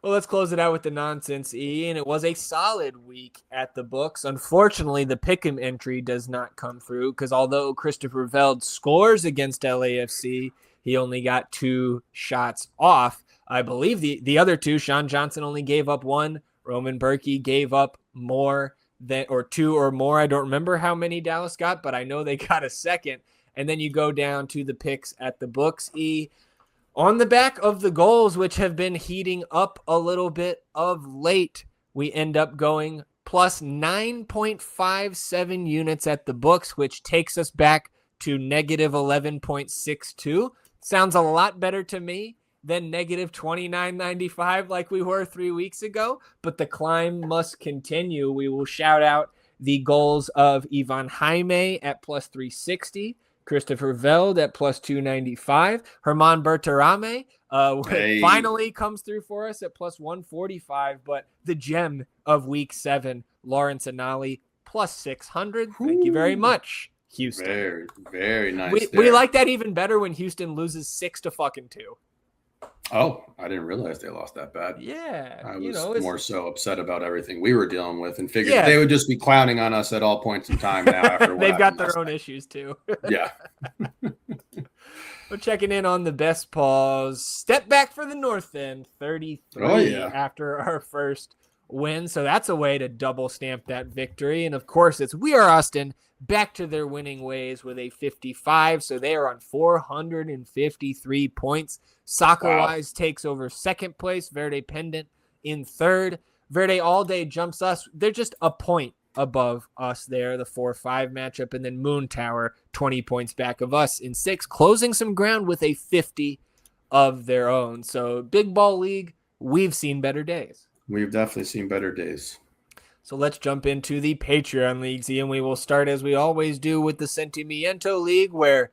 Well, let's close it out with the nonsense, E. And it was a solid week at the books. Unfortunately, the Pick'em entry does not come through because although Christopher Veld scores against LAFC, he only got 2 shots off. I believe the other 2, Sean Johnson only gave up 1. Roman Berkey gave up more than, or 2 or more. I don't remember how many Dallas got, but I know they got a second. And then you go down to the picks at the books, E. On the back of the goals, which have been heating up a little bit of late, we end up going plus 9.57 units at the books, which takes us back to negative 11.62. Sounds a lot better to me than negative 29.95 like we were 3 weeks ago, but the climb must continue. We will shout out the goals of Ivan Jaime at plus 360, Christopher Veld at plus 295, Herman Berterame finally comes through for us at plus 145, but the gem of week 7, Lawrence Anali, plus 600. Thank you very much, Houston. Very, very nice. We like that even better when Houston loses 6-2. Oh, I didn't realize they lost that bad. Yeah. I was more so upset about everything we were dealing with and figured Yeah. they would just be clowning on us at all points in time now. After They've got their own issues too. Yeah. We're checking in on the best pause. Step back for the North End, 33 after our first win. So that's a way to double stamp that victory. And of course, it's We Are Austin back to their winning ways with a 55. So they are on 453 points. Soccer-wise takes over second place. Verde Pendant in third. Verde All Day jumps us. They're just a point above us there, the 4-5 matchup. And then Moon Tower, 20 points back of us in 6th, closing some ground with a 50 of their own. So Big Ball League, we've seen better days. We've definitely seen better days. So let's jump into the Patreon leagues, and we will start as we always do with the Sentimiento League, where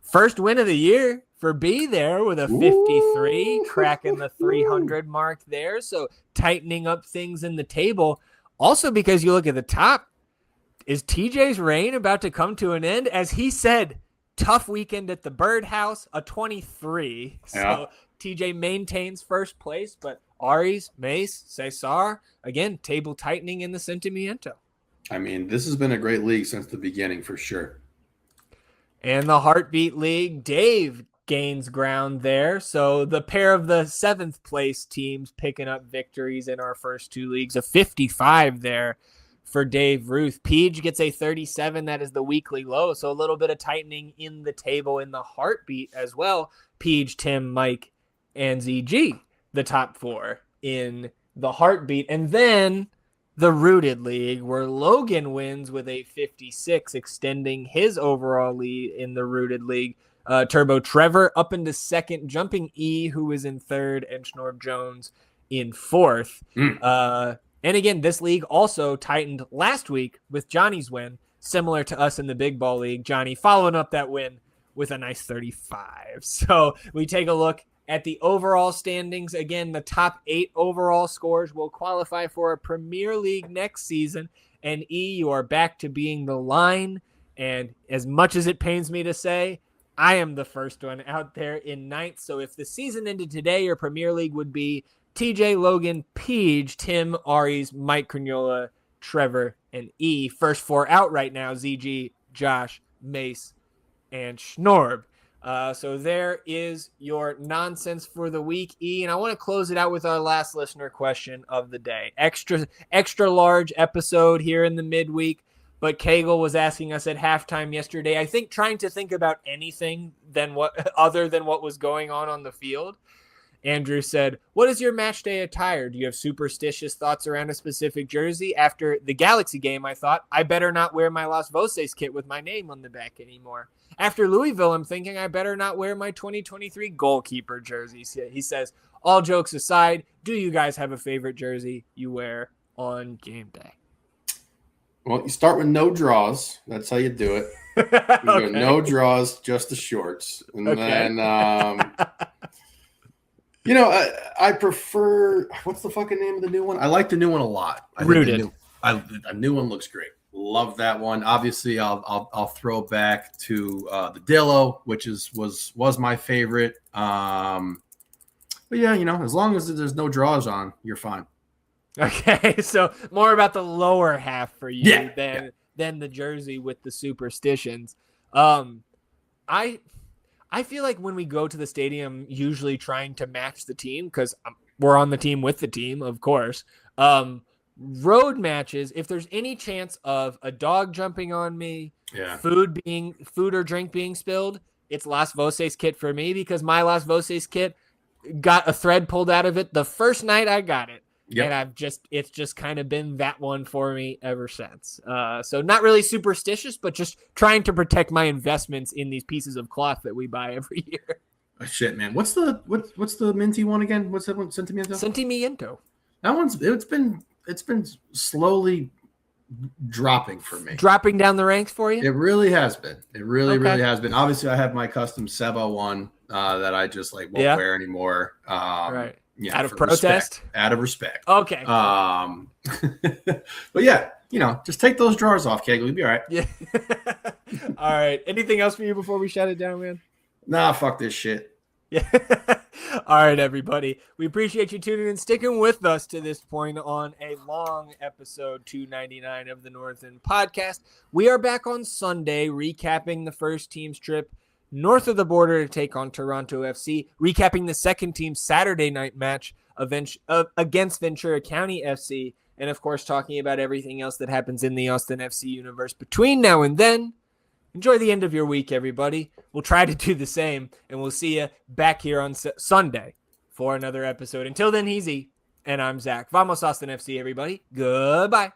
first win of the year for B there with a 53, cracking the 300 mark there. So tightening up things in the table. Also, because you look at the top, is TJ's reign about to come to an end? As he said, tough weekend at the Birdhouse, a 23. Yeah. So TJ maintains first place, but Aries, Mace, Cesar, again, table tightening in the Sentimiento. I mean, this has been a great league since the beginning for sure. And the Heartbeat League, Dave gains ground there. So the pair of the 7th place teams picking up victories in our first 2 leagues, a 55 there for Dave Ruth. Peach gets a 37. That is the weekly low. So a little bit of tightening in the table in the Heartbeat as well. Peach, Tim, Mike, and ZG, the top 4 in the Heartbeat. And then the Rooted League, where Logan wins with a 56, extending his overall lead in the Rooted League. Turbo Trevor up into second, jumping E, who is in third, and Schnorb Jones in fourth. And again, this league also tightened last week with Johnny's win, similar to us in the Big Ball League. Johnny following up that win with a nice 35. So we take a look at the overall standings. Again, the top 8 overall scores will qualify for a Premier League next season. And E, you are back to being the line. And as much as it pains me to say, I am the first one out there in 9th. So if the season ended today, your Premier League would be TJ, Logan, Peach, Tim, Aries, Mike Crignola, Trevor, and E. First 4 out right now, ZG, Josh, Mace, and Schnorb. So there is your nonsense for the week, E. And I want to close it out with our last listener question of the day. Extra large episode here in the midweek. But Cagle was asking us at halftime yesterday, I think trying to think about anything other than what was going on the field. Andrew said, what is your match day attire? Do you have superstitious thoughts around a specific jersey? After the Galaxy game, I thought, I better not wear my Las Voces kit with my name on the back anymore. After Louisville, I'm thinking I better not wear my 2023 goalkeeper jersey. He says, all jokes aside, do you guys have a favorite jersey you wear on game day? Well, you start with no draws. That's how you do it. You go no draws, just the shorts. And then, I prefer, what's the fucking name of the new one? I like the new one a lot. Rooted. A new one looks great. Love that one. Obviously, I'll throw back to the Dillo, which was my favorite. But yeah, as long as there's no draws on, you're fine. Okay, so more about the lower half for you than the jersey with the superstitions. I feel like when we go to the stadium, usually trying to match the team, because we're on the team with the team, of course. Road matches, if there's any chance of a dog jumping on me, food or drink being spilled, it's Las Voces kit for me, because my Las Voces kit got a thread pulled out of it the first night I got it. Yep. And it's just kind of been that one for me ever since. So not really superstitious, but just trying to protect my investments in these pieces of cloth that we buy every year. Oh, shit, man. What's the minty one again? What's that one? Sentimiento? Sentimiento. That it's been slowly dropping for me. Dropping down the ranks for you? It really has been. It really has been. Obviously, I have my custom Sebo one that I just won't wear anymore. Right. Yeah, out of protest? Out of respect. Okay. But yeah, just take those drawers off, Kegel. You'll be all right. Yeah. All right. Anything else for you before we shut it down, man? Nah, fuck this shit. Yeah. All right, everybody. We appreciate you tuning in, sticking with us to this point on a long episode 299 of the North End Podcast. We are back on Sunday, recapping the first team's trip north of the border to take on Toronto FC, recapping the second team's Saturday night match against Ventura County FC, and of course talking about everything else that happens in the Austin FC universe between now and then. Enjoy the end of your week, everybody. We'll try to do the same, and we'll see you back here on Sunday for another episode. Until then, he's E, and I'm Zach. Vamos Austin FC, everybody. Goodbye.